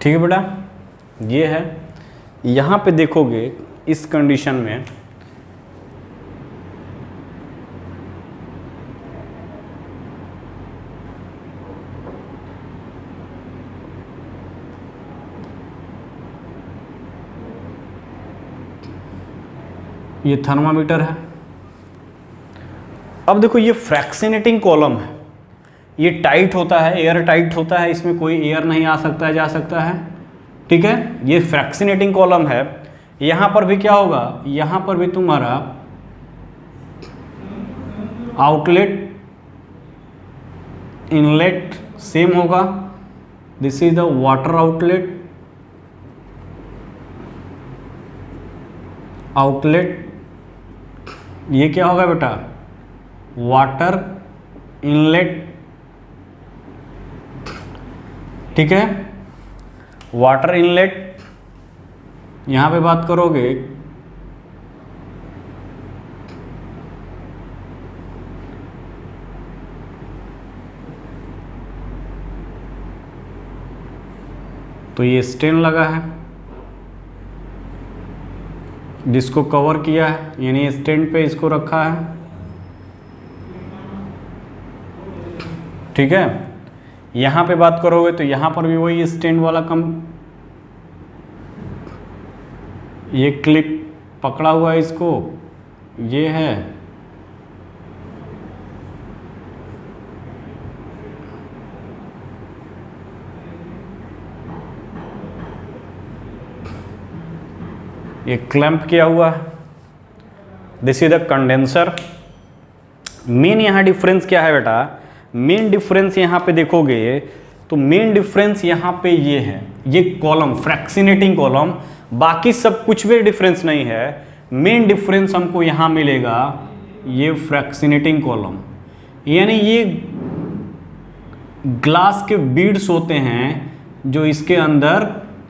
ठीक है बेटा, ये है। यहाँ पे देखोगे इस कंडीशन में ये थर्मामीटर है। अब देखो ये फ्रैक्शनेटिंग कॉलम है, ये टाइट होता है, एयर टाइट होता है, इसमें कोई एयर नहीं आ सकता है, जा सकता है। ठीक है, ये फ्रैक्शनेटिंग कॉलम है। यहाँ पर भी क्या होगा, यहाँ पर भी तुम्हारा आउटलेट इनलेट सेम होगा। This is the water outlet, ये क्या होगा बेटा, वाटर इनलेट। ठीक है, वाटर इनलेट। यहाँ पे बात करोगे तो ये स्टेन लगा है, जिसको कवर किया है, यानी स्टैंड पे इसको रखा है। ठीक है, यहाँ पे बात करोगे तो यहाँ पर भी वही स्टैंड वाला ये क्लिप पकड़ा हुआ है, इसको ये है। ये क्लैंप किया हुआ है। This is the condenser. Main यहाँ डिफरेंस क्या है बेटा, मेन डिफरेंस यहाँ पे देखोगे तो मेन डिफरेंस यहाँ पे ये है, ये कॉलम फ्रैक्शनेटिंग कॉलम, बाकी सब कुछ भी डिफरेंस नहीं है। मेन डिफरेंस हमको यहाँ मिलेगा ये फ्रैक्शनेटिंग कॉलम, यानी ये ग्लास के बीड्स होते हैं जो इसके अंदर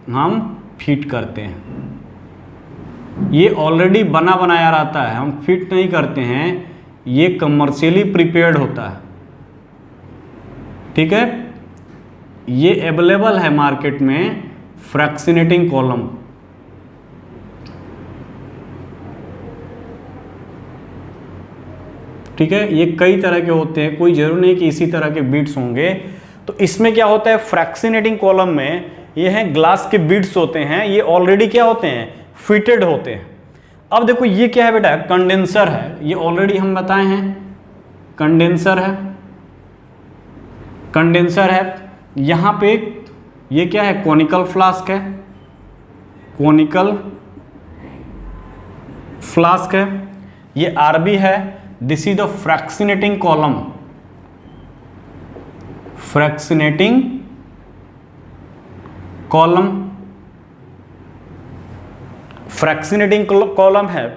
हम फिट करते हैं। ये ऑलरेडी बना बनाया रहता है, हम फिट नहीं करते हैं, ये कमर्शियली प्रिपेयर्ड होता है। ठीक है, ये अवेलेबल है मार्केट में फ्रैक्शनेटिंग कॉलम। ठीक है, ये कई तरह के होते हैं, कोई जरूर नहीं कि इसी तरह के बीट्स होंगे। तो इसमें क्या होता है, फ्रैक्शनेटिंग कॉलम में ये हैं ग्लास के बीट्स होते हैं, ये ऑलरेडी क्या होते हैं, फिटेड होते हैं। अब देखो ये क्या है बेटा, कंडेंसर है, ये ऑलरेडी हम बताए हैं कंडेंसर है। कंडेंसर है, यहाँ पे ये क्या है, कॉनिकल फ्लास्क है, कॉनिकल फ्लास्क है। ये आरबी है, this is the fractionating column, fractionating column. Fractionating column है,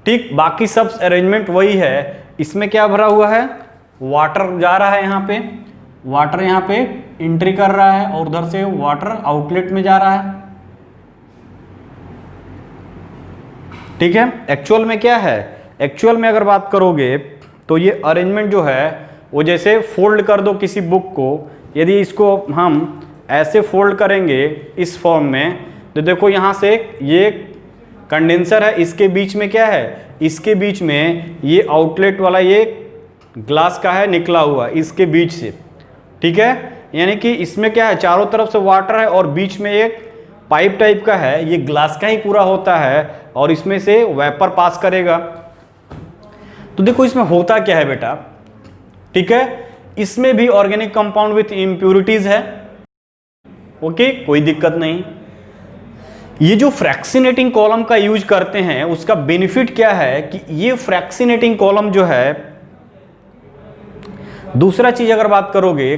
ठीक, बाकी सब अरेंजमेंट वही है। इसमें क्या भरा हुआ है, वाटर जा रहा है, यहाँ पे वाटर यहाँ पे एंट्री कर रहा है और उधर से वाटर आउटलेट में जा रहा है, ठीक है। एक्चुअल में क्या है, एक्चुअल में अगर बात करोगे तो ये अरेंजमेंट जो है वो जैसे फोल्ड कर दो किसी बुक को, यदि इसको हम ऐसे फोल्ड करेंगे इस फॉर्म में, तो देखो यहाँ से ये कंडेंसर है, इसके बीच में क्या है, इसके बीच में ये आउटलेट वाला ये ग्लास का है निकला हुआ इसके बीच से, ठीक है। यानी कि इसमें क्या है, चारों तरफ से वाटर है और बीच में एक पाइप टाइप का है, ये ग्लास का ही पूरा होता है और इसमें से वेपर पास करेगा। तो देखो इसमें होता क्या है बेटा, ठीक है, इसमें भी ऑर्गेनिक कंपाउंड विथ इम्प्यूरिटीज है, ओके, कोई दिक्कत नहीं। ये जो फ्रैक्शनेटिंग कॉलम का यूज करते हैं उसका बेनिफिट क्या है कि ये फ्रैक्शनेटिंग कॉलम जो है, दूसरा चीज अगर बात करोगे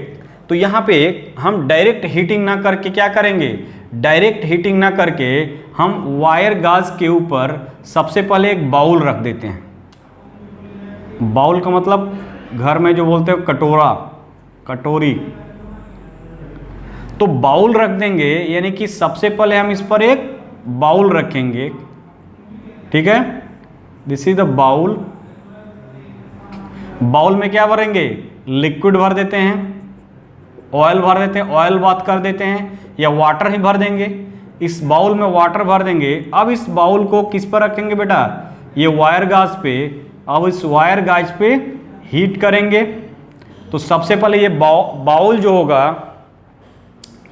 तो यहां पे हम डायरेक्ट हीटिंग ना करके क्या करेंगे, डायरेक्ट हीटिंग ना करके हम वायर गाज के ऊपर सबसे पहले एक बाउल रख देते हैं। बाउल का मतलब घर में जो बोलते हैं कटोरा, कटोरी, तो बाउल रख देंगे, यानी कि सबसे पहले हम इस पर एक बाउल रखेंगे, ठीक है, this is the bowl. Bowl में क्या भरेंगे, लिक्विड भर देते हैं, ऑयल भर देते हैं, ऑयल बात कर देते हैं, या वाटर ही भर देंगे। इस बाउल में वाटर भर देंगे। अब इस बाउल को किस पर रखेंगे बेटा, ये वायर गाज पे। अब इस वायर गाज पे हीट करेंगे। तो सबसे पहले ये बाउल जो होगा,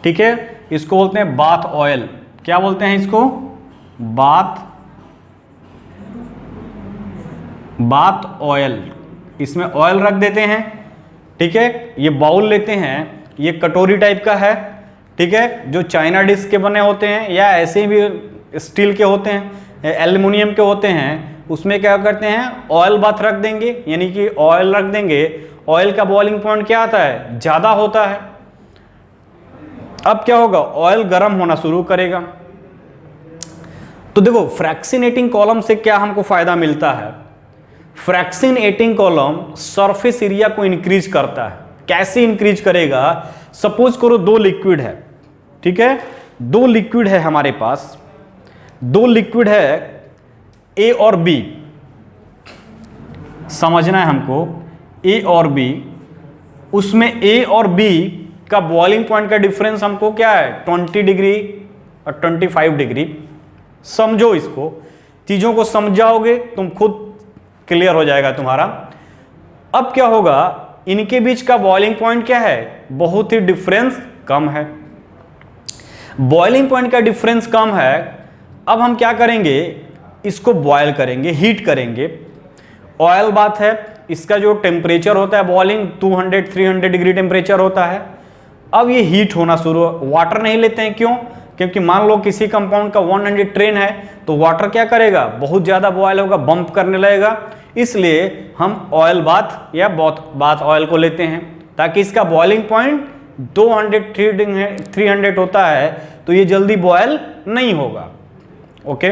ठीक है, इसको बोलते हैं बाथ ऑयल। क्या बोलते हैं इसको, बाथ ऑयल। इसमें ऑयल रख देते हैं, ठीक है। ये बाउल लेते हैं, ये कटोरी टाइप का है, ठीक है, जो चाइना डिश के बने होते हैं या ऐसे भी स्टील के होते हैं, एल्युमिनियम के होते हैं। उसमें क्या करते हैं, ऑयल बाथ रख देंगे, यानी कि ऑयल रख देंगे। ऑयल का बॉइलिंग पॉइंट क्या आता है, ज्यादा होता है। अब क्या होगा, ऑयल गर्म होना शुरू करेगा। तो देखो फ्रैक्शनेटिंग कॉलम से क्या हमको फायदा मिलता है, फ्रैक्शनेटिंग कॉलम सरफेस एरिया को इंक्रीज करता है। कैसे इंक्रीज करेगा, सपोज करो दो लिक्विड है, ठीक है, दो लिक्विड है हमारे पास, दो लिक्विड है ए और बी, समझना है हमको, ए और बी। उसमें ए और बी का बॉइलिंग पॉइंट का डिफरेंस हमको क्या है, 20 डिग्री और 25 डिग्री। समझो इसको, चीजों को समझाओगे तुम खुद क्लियर हो जाएगा तुम्हारा। अब क्या होगा, इनके बीच का बॉइलिंग पॉइंट क्या है, बहुत ही डिफरेंस कम है। बॉइलिंग पॉइंट का डिफरेंस कम है। अब हम क्या करेंगे, इसको बॉयल करेंगे, हीट करेंगे। ऑयल बात है, इसका जो टेम्परेचर होता है बॉइलिंग 200-300 डिग्री टेम्परेचर होता है। अब ये हीट होना शुरू, वाटर नहीं लेते हैं, क्यों, क्योंकि मान लो किसी कंपाउंड का 100 ट्रेन है तो वाटर क्या करेगा, बहुत ज्यादा बॉयल होगा, बंप करने लगेगा। इसलिए हम ऑयल बाथ या बाथ ऑयल को लेते हैं, ताकि इसका बॉइलिंग पॉइंट 200-300 होता है, तो ये जल्दी बॉयल नहीं होगा, ओके।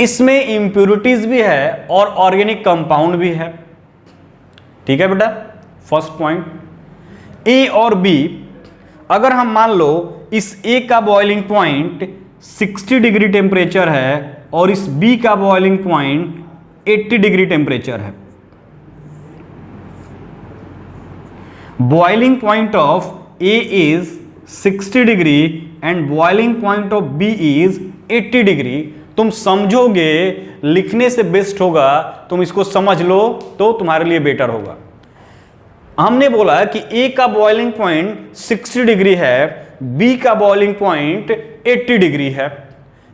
इसमें इंप्यूरिटीज भी है और ऑर्गेनिक कंपाउंड भी है, ठीक है बेटा। फर्स्ट पॉइंट ए और बी, अगर हम मान लो इस ए का बॉइलिंग पॉइंट 60 डिग्री टेम्परेचर है और इस बी का बॉइलिंग पॉइंट 80 डिग्री टेम्परेचर है। Boiling point of A is 60 degree and boiling point of B is 80 degree. तुम समझोगे, लिखने से बेस्ट होगा, तुम इसको समझ लो तो तुम्हारे लिए बेटर होगा। हमने बोला कि ए का बॉइलिंग पॉइंट 60 डिग्री है, बी का बॉइलिंग पॉइंट 80 डिग्री है।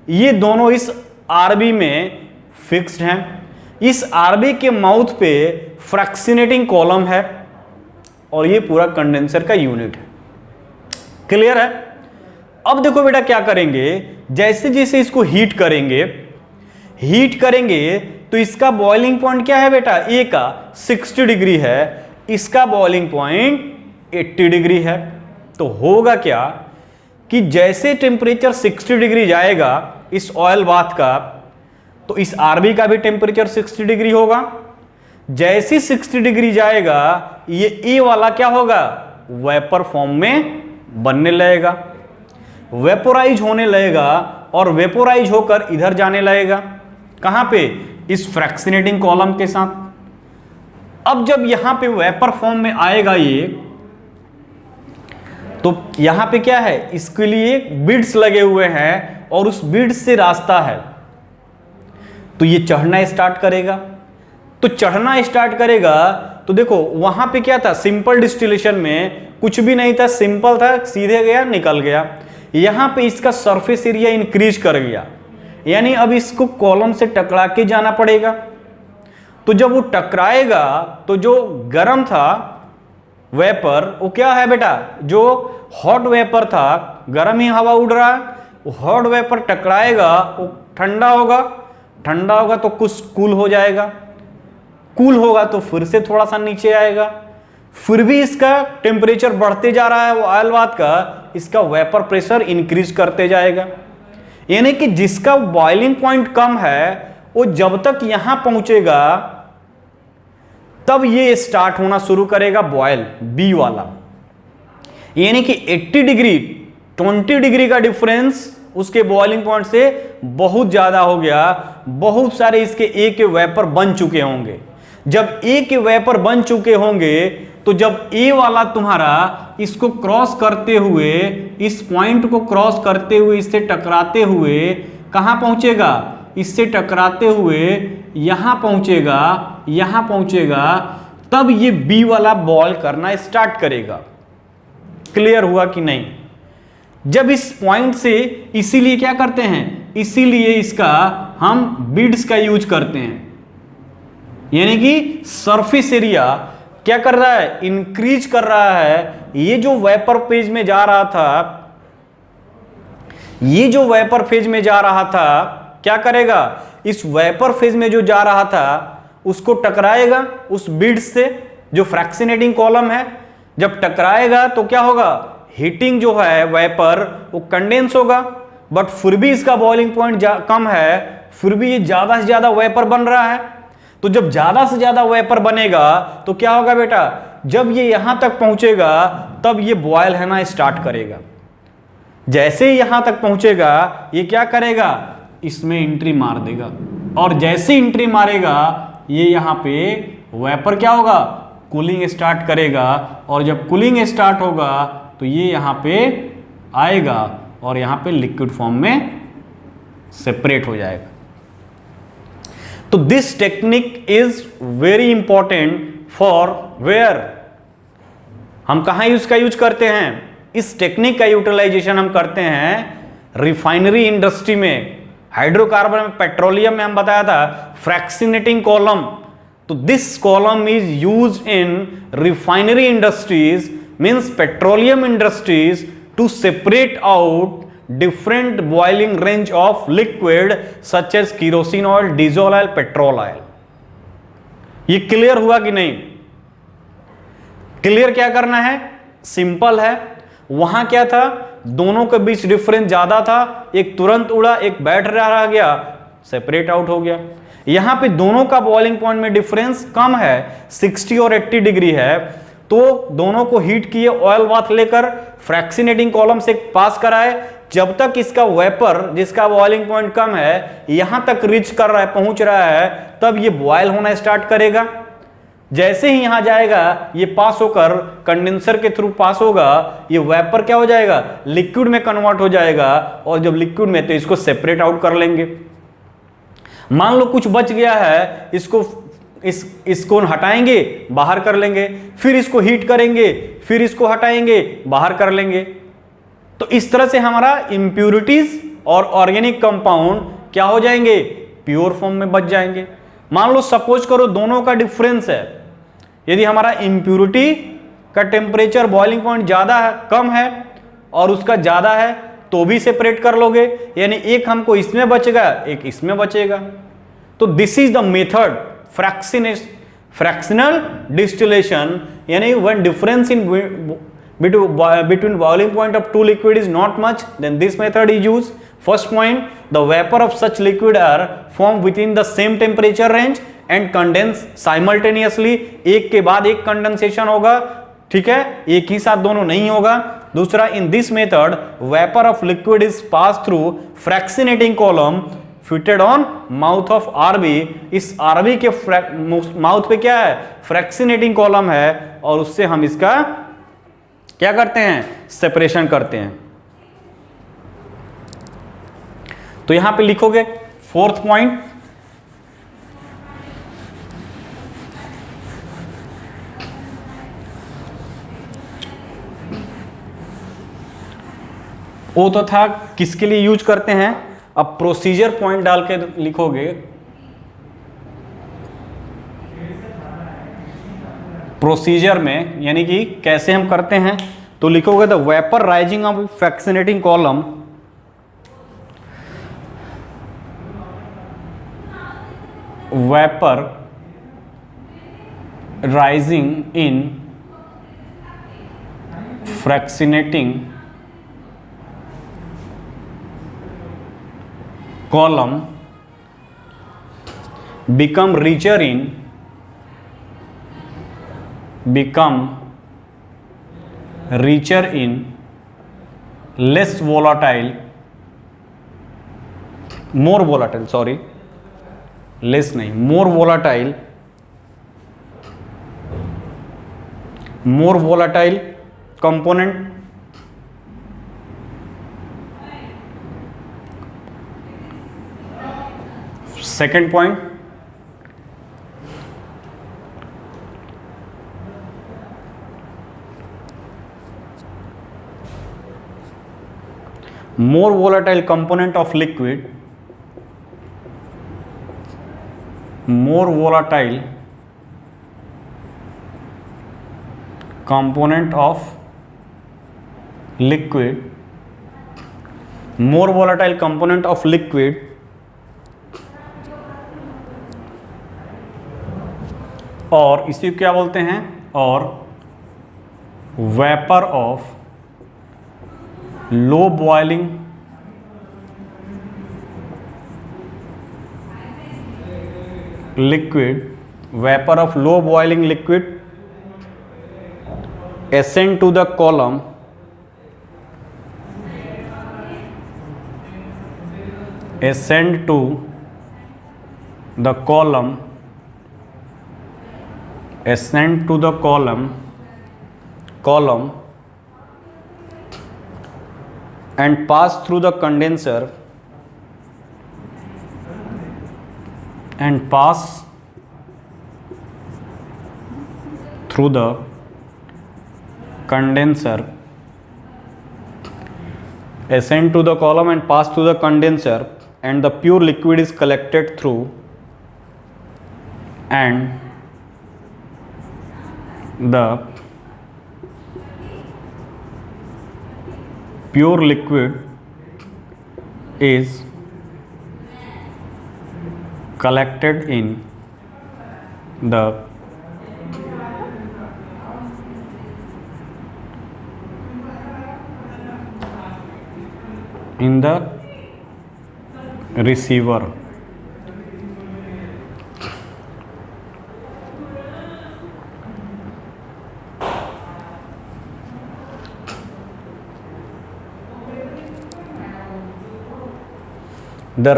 ये दोनों इस आरबी में फिक्स्ड हैं। इस आरबी के माउथ पे फ्रैक्शनेटिंग कॉलम है और ये पूरा कंडेंसर का यूनिट है। क्लियर है। अब देखो बेटा क्या करेंगे, जैसे जैसे इसको हीट करेंगे तो इसका बॉइलिंग पॉइंट क्या है बेटा, ए का 60 डिग्री है, इसका बॉइलिंग पॉइंट 80 डिग्री है। तो होगा क्या कि जैसे टेम्परेचर 60 डिग्री जाएगा इस ऑयल बाथ का, तो इस आरबी का भी टेम्परेचर 60 डिग्री होगा। जैसे 60 डिग्री जाएगा ये ए वाला क्या होगा, वेपर फॉर्म में बनने लगेगा, वेपोराइज होने लगेगा और वेपोराइज होकर इधर जाने लगेगा। कहां पे, इस फ्रैक्शनेटिंग कॉलम के साथ। अब जब यहां पे वेपर फॉर्म में आएगा ये, तो यहां पे क्या है, इसके लिए बीड्स लगे हुए हैं और उस बीड्स से रास्ता है, तो ये चढ़ना स्टार्ट करेगा। तो चढ़ना स्टार्ट करेगा तो देखो वहां पे क्या था, सिंपल डिस्टिलेशन में कुछ भी नहीं था, सिंपल था, सीधे गया निकल गया। यहां पे इसका सरफेस एरिया इंक्रीज कर गया, यानी अब इसको कॉलम से टकरा के जाना पड़ेगा। तो जब वो टकराएगा तो जो गर्म था वेपर, वो क्या है बेटा, जो हॉट वेपर था, गर्म ही हवा उड़ रहा है, वो हॉट वेपर टकराएगा, वो ठंडा होगा, ठंडा होगा तो कुछ कूल हो जाएगा, कूल होगा तो फिर से थोड़ा सा नीचे आएगा, फिर भी इसका टेम्परेचर बढ़ते जा रहा है, वो ऑयल बाथ का, इसका वेपर प्रेशर इंक्रीज करते जाएगा। यानी कि जिसका बॉइलिंग पॉइंट कम है वो जब तक यहां पहुंचेगा तब ये स्टार्ट होना शुरू करेगा बॉयल, बी वाला। यानी कि 80 डिग्री 20 डिग्री का डिफरेंस उसके बॉइलिंग पॉइंट से बहुत ज्यादा हो गया, बहुत सारे इसके ए के वेपर बन चुके होंगे। जब ए के वेपर बन चुके होंगे तो जब ए वाला तुम्हारा इसको क्रॉस करते हुए, इस पॉइंट को क्रॉस करते हुए, इससे टकराते हुए कहां पहुंचेगा, इससे टकराते हुए यहां पहुंचेगा, यहां पहुंचेगा, तब ये बी वाला बॉयल करना स्टार्ट करेगा। क्लियर हुआ कि नहीं? जब इस पॉइंट से, इसीलिए क्या करते हैं, इसीलिए इसका हम बीड्स का यूज करते हैं, यानी कि सरफेस एरिया क्या कर रहा है, इंक्रीज कर रहा है। ये जो वेपर फेज में जा रहा था, ये जो वेपर फेज में जा रहा था, क्या करेगा, इस वेपर फेज में जो जा रहा था उसको टकराएगा उस बीड्स से, जो फ्रैक्शनेटिंग कॉलम है। जब टकराएगा तो क्या होगा, हीटिंग जो है वेपर वो कंडेंस होगा, बट फिर भी इसका बॉइलिंग पॉइंट कम है, फिर भी ये ज्यादा से ज्यादा वेपर बन रहा है। तो जब ज्यादा से ज्यादा वेपर बनेगा तो क्या होगा बेटा, जब ये यहां तक पहुंचेगा तब ये बॉयल होना स्टार्ट करेगा। जैसे ही यहां तक पहुंचेगा ये क्या करेगा, इसमें एंट्री मार देगा, और जैसे एंट्री मारेगा ये यहां पे वेपर क्या होगा, कूलिंग स्टार्ट करेगा, और जब कूलिंग स्टार्ट होगा तो ये यहां पे आएगा और यहां पे लिक्विड फॉर्म में सेपरेट हो जाएगा। तो this technique is very important for where, हम कहां इसका यूज करते हैं, इस टेक्निक का यूटिलाइजेशन हम करते हैं रिफाइनरी इंडस्ट्री में, हाइड्रोकार्बन में, पेट्रोलियम में हम बताया था फ्रैक्शनेटिंग कॉलम। तो this column is used in refinery industries, means petroleum industries, to separate out different boiling range of liquid such as kerosene oil, diesel oil, petrol oil। ये क्लियर हुआ कि नहीं? क्लियर क्या करना है, सिंपल है। वहां क्या था, दोनों के बीच डिफरेंस ज्यादा था, एक तुरंत उड़ा, एक बैठ रह गया, सेपरेट आउट हो गया। यहां पे दोनों का बॉइलिंग पॉइंट में डिफरेंस कम है, 60 और 80 डिग्री है, तो दोनों को हीट किए, ऑयल बाथ लेकर फ्रैक्शनेटिंग कॉलम से पास कराए, जब तक इसका वेपर जिसका बॉइलिंग पॉइंट कम है यहां तक रीच कर रहा है, पहुंच रहा है, तब ये बॉयल होना स्टार्ट करेगा। जैसे ही यहां जाएगा ये पास होकर कंडेंसर के थ्रू पास होगा, ये वेपर क्या हो जाएगा, लिक्विड में कन्वर्ट हो जाएगा, और जब लिक्विड में तो इसको सेपरेट आउट कर लेंगे। मान लो कुछ बच गया है, इसको हटाएंगे, बाहर कर लेंगे, फिर इसको हीट करेंगे, फिर इसको हटाएंगे, बाहर कर लेंगे। तो इस तरह से हमारा इंप्यूरिटीज और ऑर्गेनिक कंपाउंड क्या हो जाएंगे, प्योर फॉर्म में बच जाएंगे। मान लो सपोज करो दोनों का डिफरेंस है, यदि हमारा इंप्यूरिटी का टेम्परेचर बॉइलिंग पॉइंट ज्यादा है, कम है, और उसका ज्यादा है, तो भी सेपरेट कर लोगे, यानी एक हमको इसमें बचेगा, एक इसमें बचेगा। तो this is the method fractional distillation, यानी when difference in between boiling point of two liquid is not much, then this method is used. First point, the vapor of such liquid are formed within the same temperature range and condense simultaneously. एक के बाद एक कंडेंसेशन होगा, ठीक है, एक ही साथ दोनों नहीं होगा. दूसरा, in this method vapor of liquid is passed through fractionating column fitted on mouth of RB. इस RB के माउथ पे क्या है, फ्रैक्सिनेटिंग कॉलम है, और उससे हम इसका क्या करते हैं, सेपरेशन करते हैं. तो यहां पे लिखोगे फोर्थ पॉइंट, वो तो था किसके लिए यूज करते हैं. अब प्रोसीजर पॉइंट डाल के लिखोगे, प्रोसीजर में यानी कि कैसे हम करते हैं, तो लिखोगे the vapour rising of fractionating column vapour rising in fractionating column become richer in less volatile, more volatile, sorry, less नहीं, more volatile component. Second point, more volatile component of liquid, more volatile component of liquid, more volatile component of liquid और इसी क्या बोलते हैं, और vapour of low boiling liquid, vapour of low boiling liquid ascend to the column column and pass through the condenser ascend to the column and pass through the condenser, and the pure liquid is collected through, and the pure liquid is collected in the receiver. The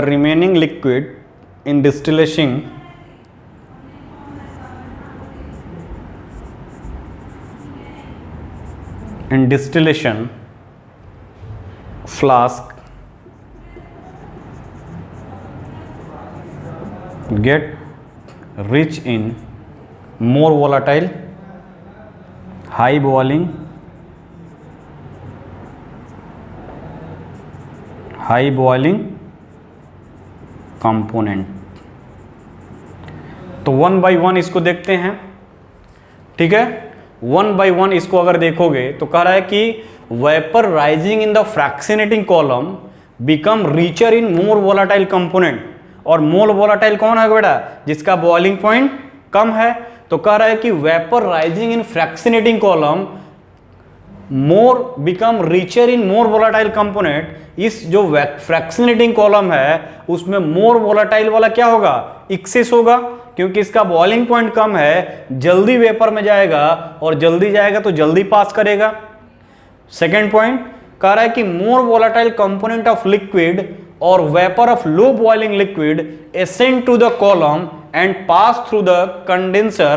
remaining liquid in distillation flask get rich in more volatile high boiling component. तो 1 by 1 इसको देखते हैं, ठीक है। 1 by 1 इसको अगर देखोगे तो कह रहा है कि vapour rising in the fractionating column become richer in more volatile component. और मोर वोलाटाइल कौन है बेटा? जिसका बॉइलिंग पॉइंट कम है। तो कह रहा है कि vapour rising in fractionating column more become richer in more volatile component. इस जो फ्रैक्शनेटिंग कॉलम है उसमें मोर वोलाटाइल वाला क्या होगा? एक्सेस होगा, क्योंकि इसका बॉइलिंग पॉइंट कम है, जल्दी वेपर में जाएगा और जल्दी जाएगा तो जल्दी पास करेगा। सेकेंड पॉइंट कह रहा है कि more volatile component of liquid और vapour of low boiling liquid ascend to the column and pass through the condenser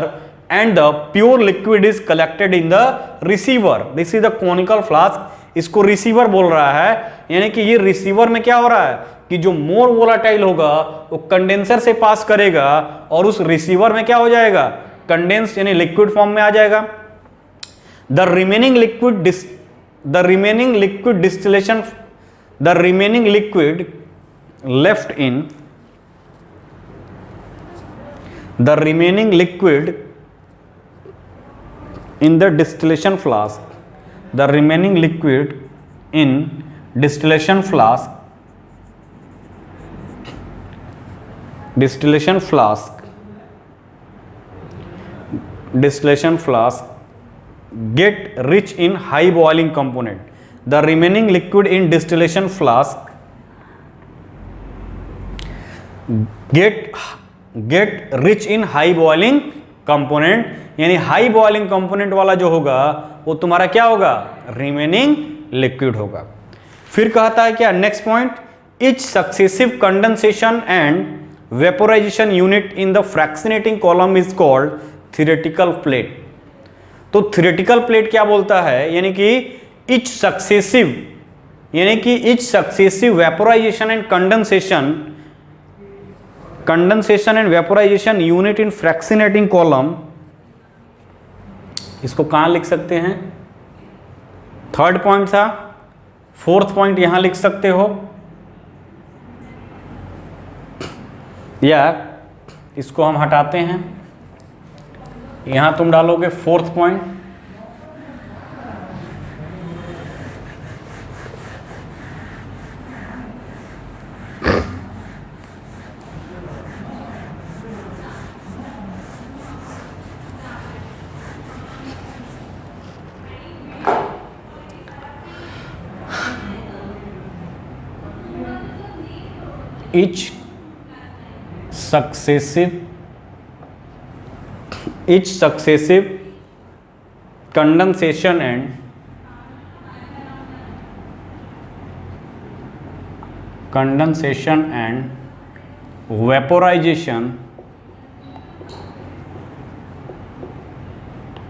and the pure liquid is collected in the receiver. This is the conical flask. इसको रिसीवर बोल रहा है, यानी कि ये रिसीवर में क्या हो रहा है कि जो मोर वोलाटाइल होगा वो कंडेंसर से पास करेगा और उस रिसीवर में क्या हो जाएगा? कंडेंस यानी लिक्विड फॉर्म में आ जाएगा। The remaining liquid distillation, the remaining liquid left in the remaining liquid in the distillation flask, the remaining liquid in distillation flask get rich in high boiling component. The remaining liquid in distillation flask get rich in high boiling component, यानी हाई बॉइलिंग कंपोनेंट वाला जो होगा वो तुम्हारा क्या होगा? रिमेनिंग लिक्विड होगा। फिर कहता है क्या next point, each successive condensation and vaporization unit in the fractionating column is called theoretical plate। तो theoretical plate क्या बोलता है? यानी कि each successive vaporization and condensation and vaporization unit in fractionating column, इसको कहाँ लिख सकते हैं? थर्ड पॉइंट था, फोर्थ पॉइंट यहां लिख सकते हो, या इसको हम हटाते हैं, यहां तुम डालोगे fourth point. each successive condensation and vaporization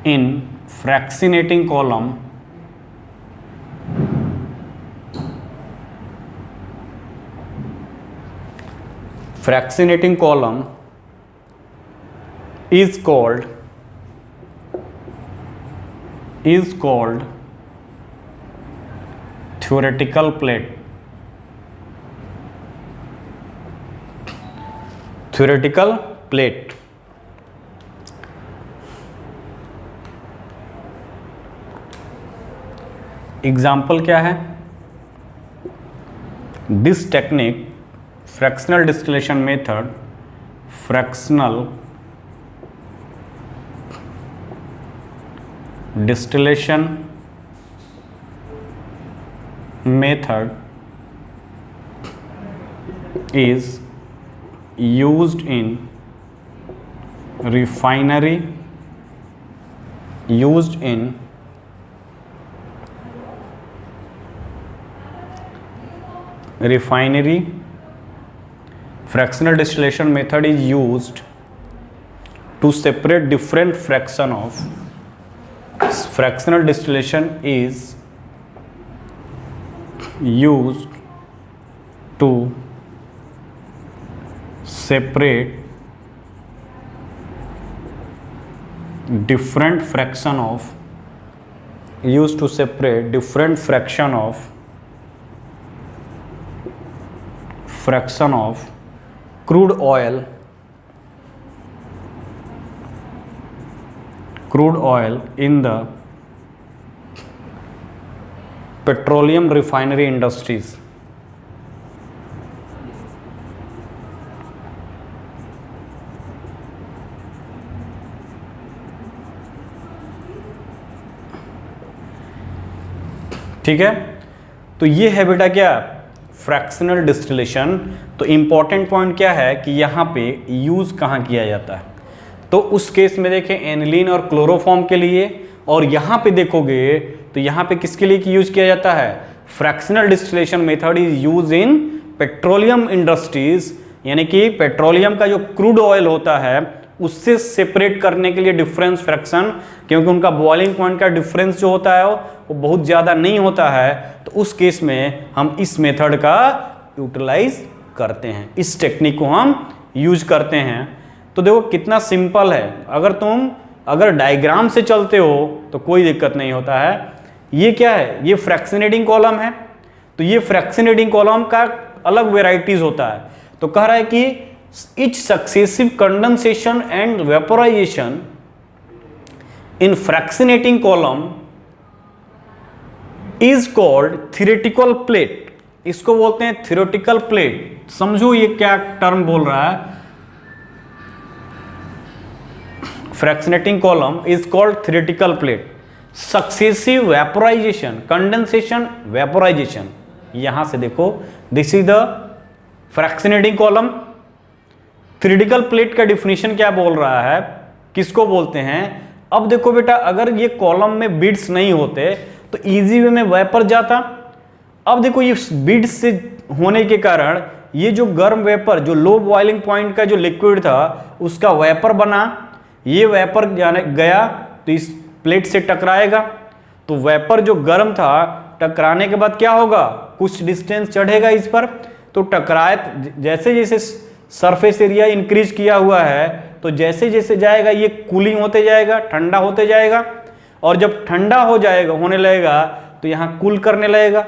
in fractionating column is called theoretical plate। theoretical plate example क्या है? This technique fractional distillation method, fractional distillation method is used in refinery, fractional distillation method is used to separate different fraction of, fractional distillation is used to separate different fraction of crude oil crude oil in the petroleum refinery industries. ठीक है, तो ये है बेटा क्या, फ्रैक्शनल डिस्टिलेशन। तो इंपॉर्टेंट पॉइंट क्या है कि यहाँ पे यूज कहाँ किया जाता है, तो उस केस में देखें एनिलीन और क्लोरोफॉर्म के लिए, और यहाँ पे देखोगे तो यहाँ पे किसके लिए यूज किया जाता है, fractional distillation method is use in petroleum industries, यानी कि पेट्रोलियम का जो क्रूड ऑयल होता है उससे सेपरेट करने के लिए डिफरेंस फ्रैक्शन, क्योंकि उनका बॉइलिंग पॉइंट का डिफरेंस जो होता है वो बहुत ज़्यादा नहीं होता है, तो उस केस में हम इस मेथड का यूटिलाइज करते हैं, इस टेक्निक को हम यूज करते हैं। तो देखो कितना सिंपल है, अगर डायग्राम से चलते हो तो कोई दिक्कत नहीं होता है। ये क्या है, ये फ्रैक्शनेटिंग कॉलम है, तो ये फ्रैक्शनेटिंग कॉलम का अलग वेराइटीज होता है। तो कह रहा है कि each successive condensation and vaporization in fractionating column is called theoretical plate। इसको बोलते हैं theoretical plate। समझो ये क्या टर्म बोल रहा है, fractionating column is called theoretical plate, successive vaporization, condensation, vaporization। यहां से देखो this is the fractionating column। Theoretical plate का डिफिनीशन क्या बोल रहा है, किसको बोलते हैं। अब देखो बेटा, अगर ये कॉलम में बीड्स नहीं होते तो इजी वे में वेपर जाता। अब देखो ये बीड्स से होने के कारण ये जो गर्म वेपर, जो लो बॉइलिंग पॉइंट का जो लिक्विड था उसका वेपर बना, ये वेपर जाने गया तो इस प्लेट से टकराएगा, तो वेपर जो गर्म था टकराने के बाद क्या होगा, कुछ डिस्टेंस चढ़ेगा इस पर, तो टकराए जैसे जैसे सरफेस एरिया इंक्रीज किया हुआ है तो जैसे जैसे जाएगा ये कूलिंग होते जाएगा, ठंडा होते जाएगा, और जब ठंडा हो जाएगा, होने लगेगा तो यहाँ कूल करने लगेगा,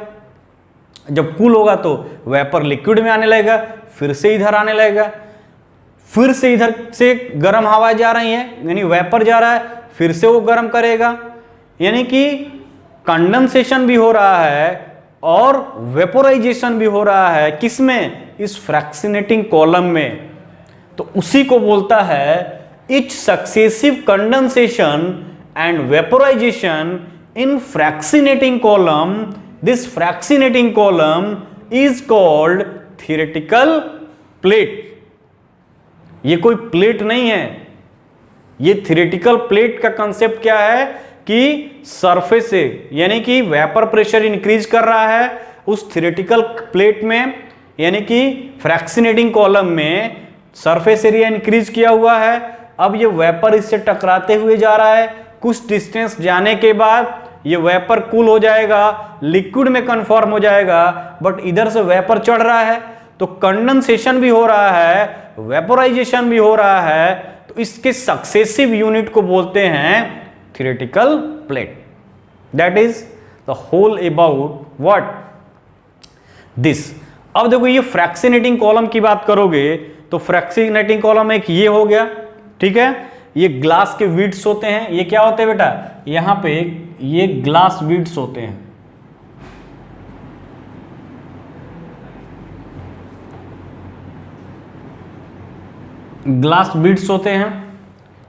जब कूल होगा तो वेपर लिक्विड में आने लगेगा, फिर से इधर आने लगेगा, फिर से इधर से गर्म हवा जा रही है यानी वेपर जा रहा है, फिर से वो गर्म करेगा, यानी कि कंडेंसेशन भी हो रहा है और वेपोराइजेशन भी हो रहा है, किसमें, इस फ्रैक्शनेटिंग कॉलम में। तो उसी को बोलता है etch successive condensation and vaporisation in fractionating column, this fractionating column is called theoretical plate. ये कोई प्लेट नहीं है, ये थियोरेटिकल प्लेट का कंसेप्ट क्या है कि सरफेस से, यानी कि वेपर प्रेशर इंक्रीज कर रहा है उस थियोरेटिकल प्लेट में, यानी कि फ्रैक्शनेटिंग कॉलम में सरफेस एरिया इंक्रीज किया हुआ है, अब ये वेपर इससे टकराते हुए जा रहा है, कुछ डिस्टेंस जाने के बाद ये वेपर कूल हो जाएगा, लिक्विड में कन्फॉर्म हो जाएगा, बट इधर से वेपर चढ़ रहा है तो कंडेंसेशन भी हो रहा है, वेपोराइजेशन भी हो रहा है, तो इसके सक्सेसिव यूनिट को बोलते हैं theoretical plate. That is the whole about what this. अब देखो ये फ्रैक्शनेटिंग कॉलम की बात करोगे तो फ्रैक्शनेटिंग कॉलम एक ये हो गया, ठीक है, ये ग्लास के बीड्स होते हैं, ये क्या होते हैं बेटा, यहां पे ये ग्लास बीड्स होते हैं, ग्लास बीड्स होते हैं,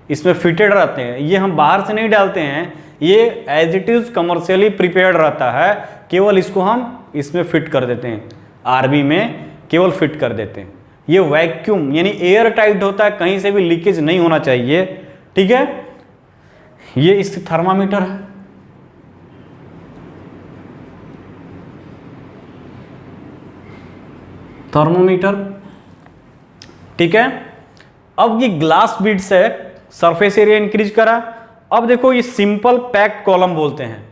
इसमें फिटेड रहते हैं, ये हम बाहर से नहीं डालते हैं, ये as it is commercially prepared रहता है, केवल इसको हम इसमें फिट कर देते हैं, आरबी में केवल फिट कर देते हैं। ये वैक्यूम यानी एयर टाइट होता है, कहीं से भी लीकेज नहीं होना चाहिए, ठीक है। ये इसकी थर्मामीटर है, थर्मोमीटर, ठीक है। अब ये ग्लास बीड्स है, सरफेस एरिया इंक्रीज करा। अब देखो ये सिंपल पैक्ड कॉलम बोलते हैं,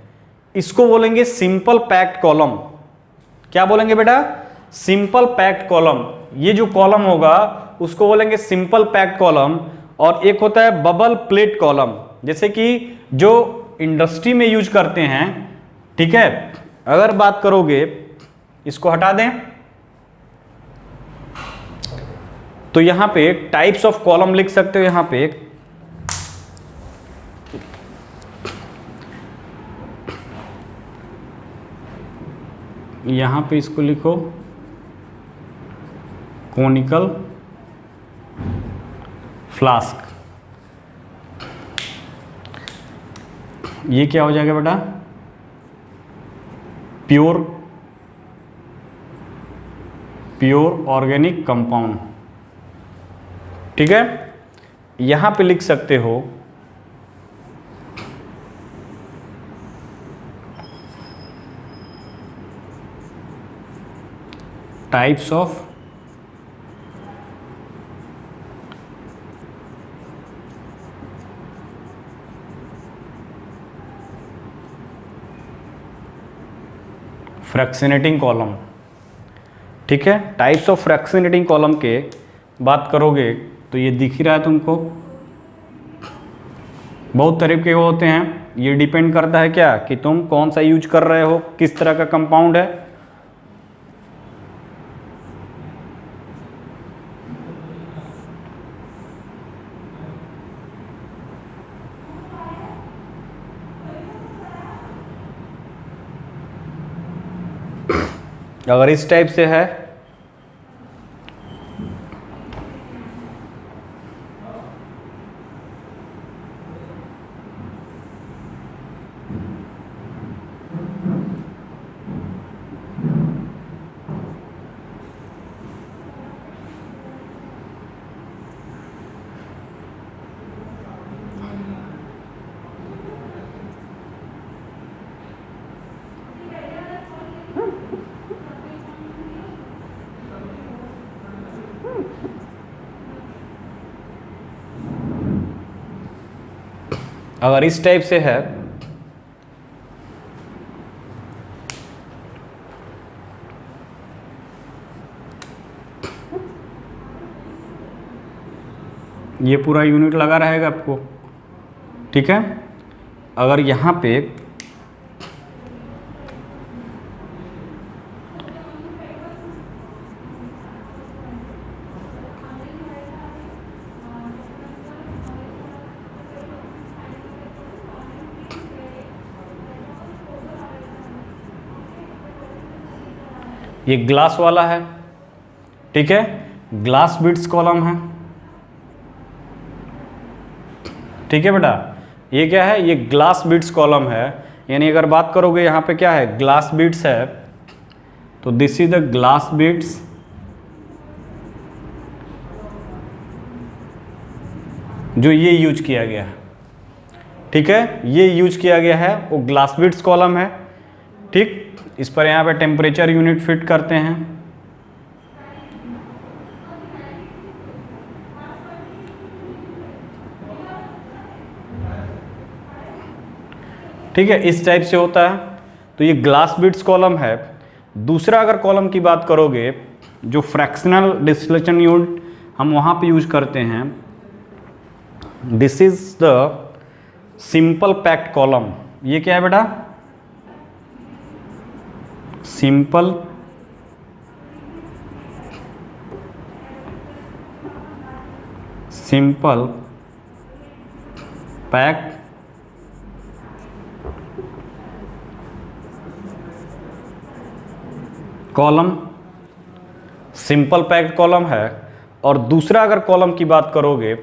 इसको बोलेंगे सिंपल पैक्ड कॉलम। क्या बोलेंगे बेटा, सिंपल पैक्ड कॉलम। ये जो कॉलम होगा उसको बोलेंगे सिंपल पैक्ड कॉलम। और एक होता है बबल प्लेट कॉलम, जैसे कि जो इंडस्ट्री में यूज करते हैं, ठीक है। अगर बात करोगे, इसको हटा दें, तो यहां पे टाइप्स ऑफ कॉलम लिख सकते हो। यहां पे यहाँ पे इसको लिखो कोनिकल फ्लास्क। ये क्या हो जाएगा बेटा? Pure organic compound. ठीक है, यहां पे लिख सकते हो टाइप्स ऑफ फ्रैक्शनेटिंग कॉलम। ठीक है, टाइप्स ऑफ फ्रैक्शनेटिंग कॉलम के बात करोगे तो ये दिख ही रहा है तुमको, बहुत तरह के होते हैं। ये डिपेंड करता है क्या कि तुम कौन सा यूज कर रहे हो, किस तरह का कंपाउंड है। अगर इस टाइप से है अगर इस टाइप से है ये पूरा यूनिट लगा रहेगा आपको। ठीक है, अगर यहाँ पे ये ग्लास वाला है, ठीक है, ग्लास बिट्स कॉलम है। ठीक है बेटा, ये क्या है? ये ग्लास बिट्स कॉलम है। यानी अगर बात करोगे यहाँ पे क्या है, ग्लास बिट्स है, तो this is the glass bits जो ये यूज किया गया है। ठीक है, ये यूज किया गया है वो ग्लास बिट्स कॉलम है। ठीक, इस पर यहाँ पे टेम्परेचर यूनिट फिट करते हैं। ठीक है, इस टाइप से होता है। तो ये ग्लास बिट्स कॉलम है। दूसरा अगर कॉलम की बात करोगे जो फ्रैक्शनल डिस्टिलेशन यूनिट हम वहाँ पे यूज करते हैं, this is the simple packed column. ये क्या है बेटा? Simple packed column, simple packed column है। और दूसरा अगर कॉलम की बात करोगे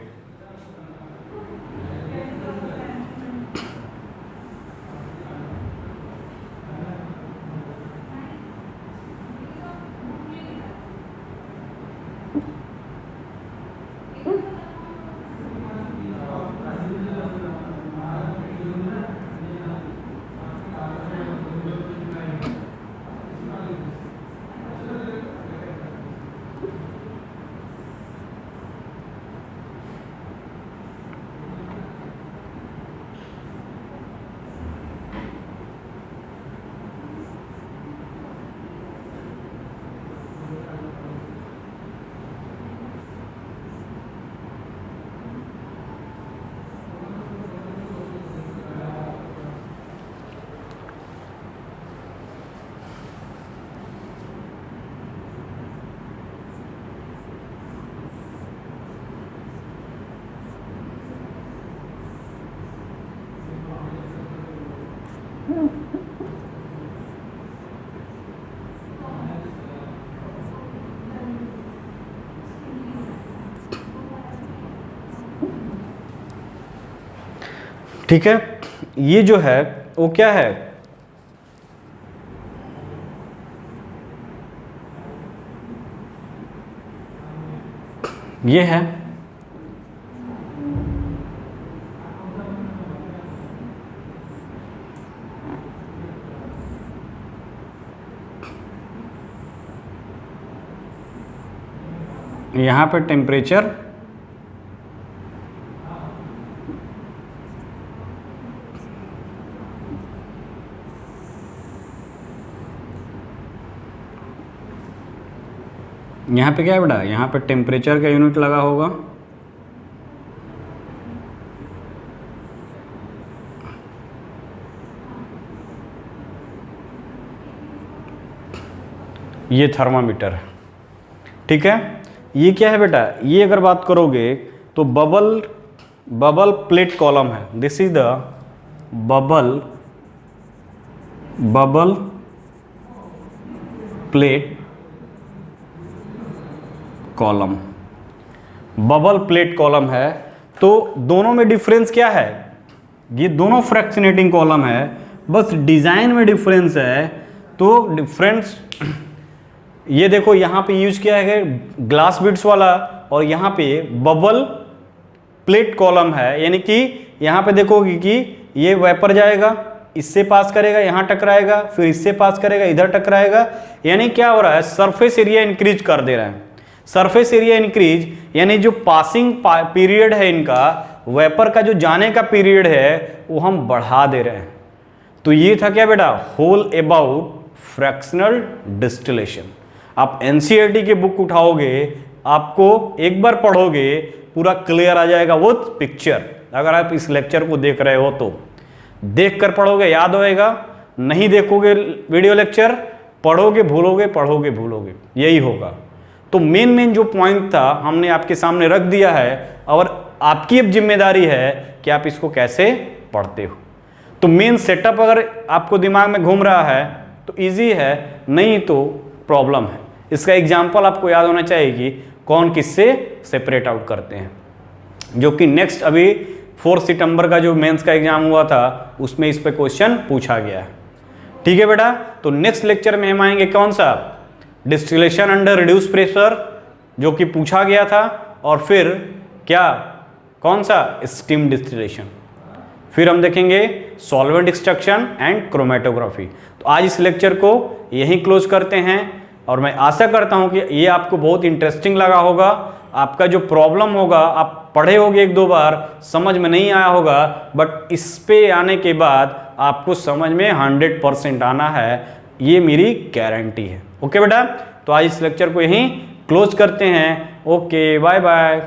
ठीक है, ये जो है वो क्या है, ये है यहाँ पे टेम्परेचर यहाँ पे क्या है बेटा, यहाँ पे टेम्परेचर का यूनिट लगा होगा, ये थर्मामीटर है। ठीक है, ये क्या है बेटा, ये अगर बात करोगे तो बबल प्लेट कॉलम है। This is the bubble plate column, bubble plate column है। तो दोनों में डिफरेंस क्या है, ये दोनों फ्रैक्शनेटिंग कॉलम है, बस डिजाइन में डिफरेंस है। तो डिफरेंस ये देखो, यहाँ पे यूज किया है ग्लास बिट्स वाला और यहाँ पे बबल प्लेट कॉलम है, यानी कि यहाँ पे देखोगे कि ये वेपर जाएगा, इससे पास करेगा, यहाँ टकराएगा, फिर इससे पास करेगा, इधर टकराएगा। यानी क्या हो रहा है, सरफेस एरिया इंक्रीज कर दे रहा है। सरफेस एरिया इंक्रीज यानी जो पासिंग पीरियड है इनका, वेपर का जो जाने का पीरियड है वो हम बढ़ा दे रहे हैं। तो ये था क्या बेटा, होल अबाउट फ्रैक्शनल डिस्टिलेशन। आप एनसीईआरटी की बुक उठाओगे, आपको एक बार पढ़ोगे पूरा क्लियर आ जाएगा वो पिक्चर। अगर आप इस लेक्चर को देख रहे हो तो देख कर पढ़ोगे याद होएगा, नहीं देखोगे वीडियो लेक्चर, पढ़ोगे भूलोगे, पढ़ोगे भूलोगे, यही होगा। तो मेन जो पॉइंट था हमने आपके सामने रख दिया है, और आपकी अब जिम्मेदारी है कि आप इसको कैसे पढ़ते हो। तो मेन सेटअप अगर आपको दिमाग में घूम रहा है तो इजी है, नहीं तो प्रॉब्लम है। इसका एग्जाम्पल आपको याद होना चाहिए कि कौन किससे सेपरेट आउट करते हैं, जो कि नेक्स्ट अभी 4 सितंबर का जो मेंस का एग्जाम हुआ था उसमें इस पे क्वेश्चन पूछा गया है। ठीक है बेटा, तो नेक्स्ट लेक्चर में हम आएंगे कौन सा, डिस्टिलेशन अंडर रिड्यूस प्रेशर, जो कि पूछा गया था, और फिर क्या, कौन सा, स्टीम डिस्टिलेशन। फिर हम देखेंगे सॉल्वेंट एक्सट्रैक्शन एंड क्रोमेटोग्राफी। तो आज इस लेक्चर को यहीं क्लोज करते हैं, और मैं आशा करता हूं कि ये आपको बहुत इंटरेस्टिंग लगा होगा। आपका जो प्रॉब्लम होगा, आप पढ़े होगे 1-2 बार, समझ में नहीं आया होगा, बट इस पे आने के बाद आपको समझ में 100% आना है, ये मेरी गारंटी है। ओके बेटा, तो आज इस लेक्चर को यहीं क्लोज करते हैं। Okay, bye bye.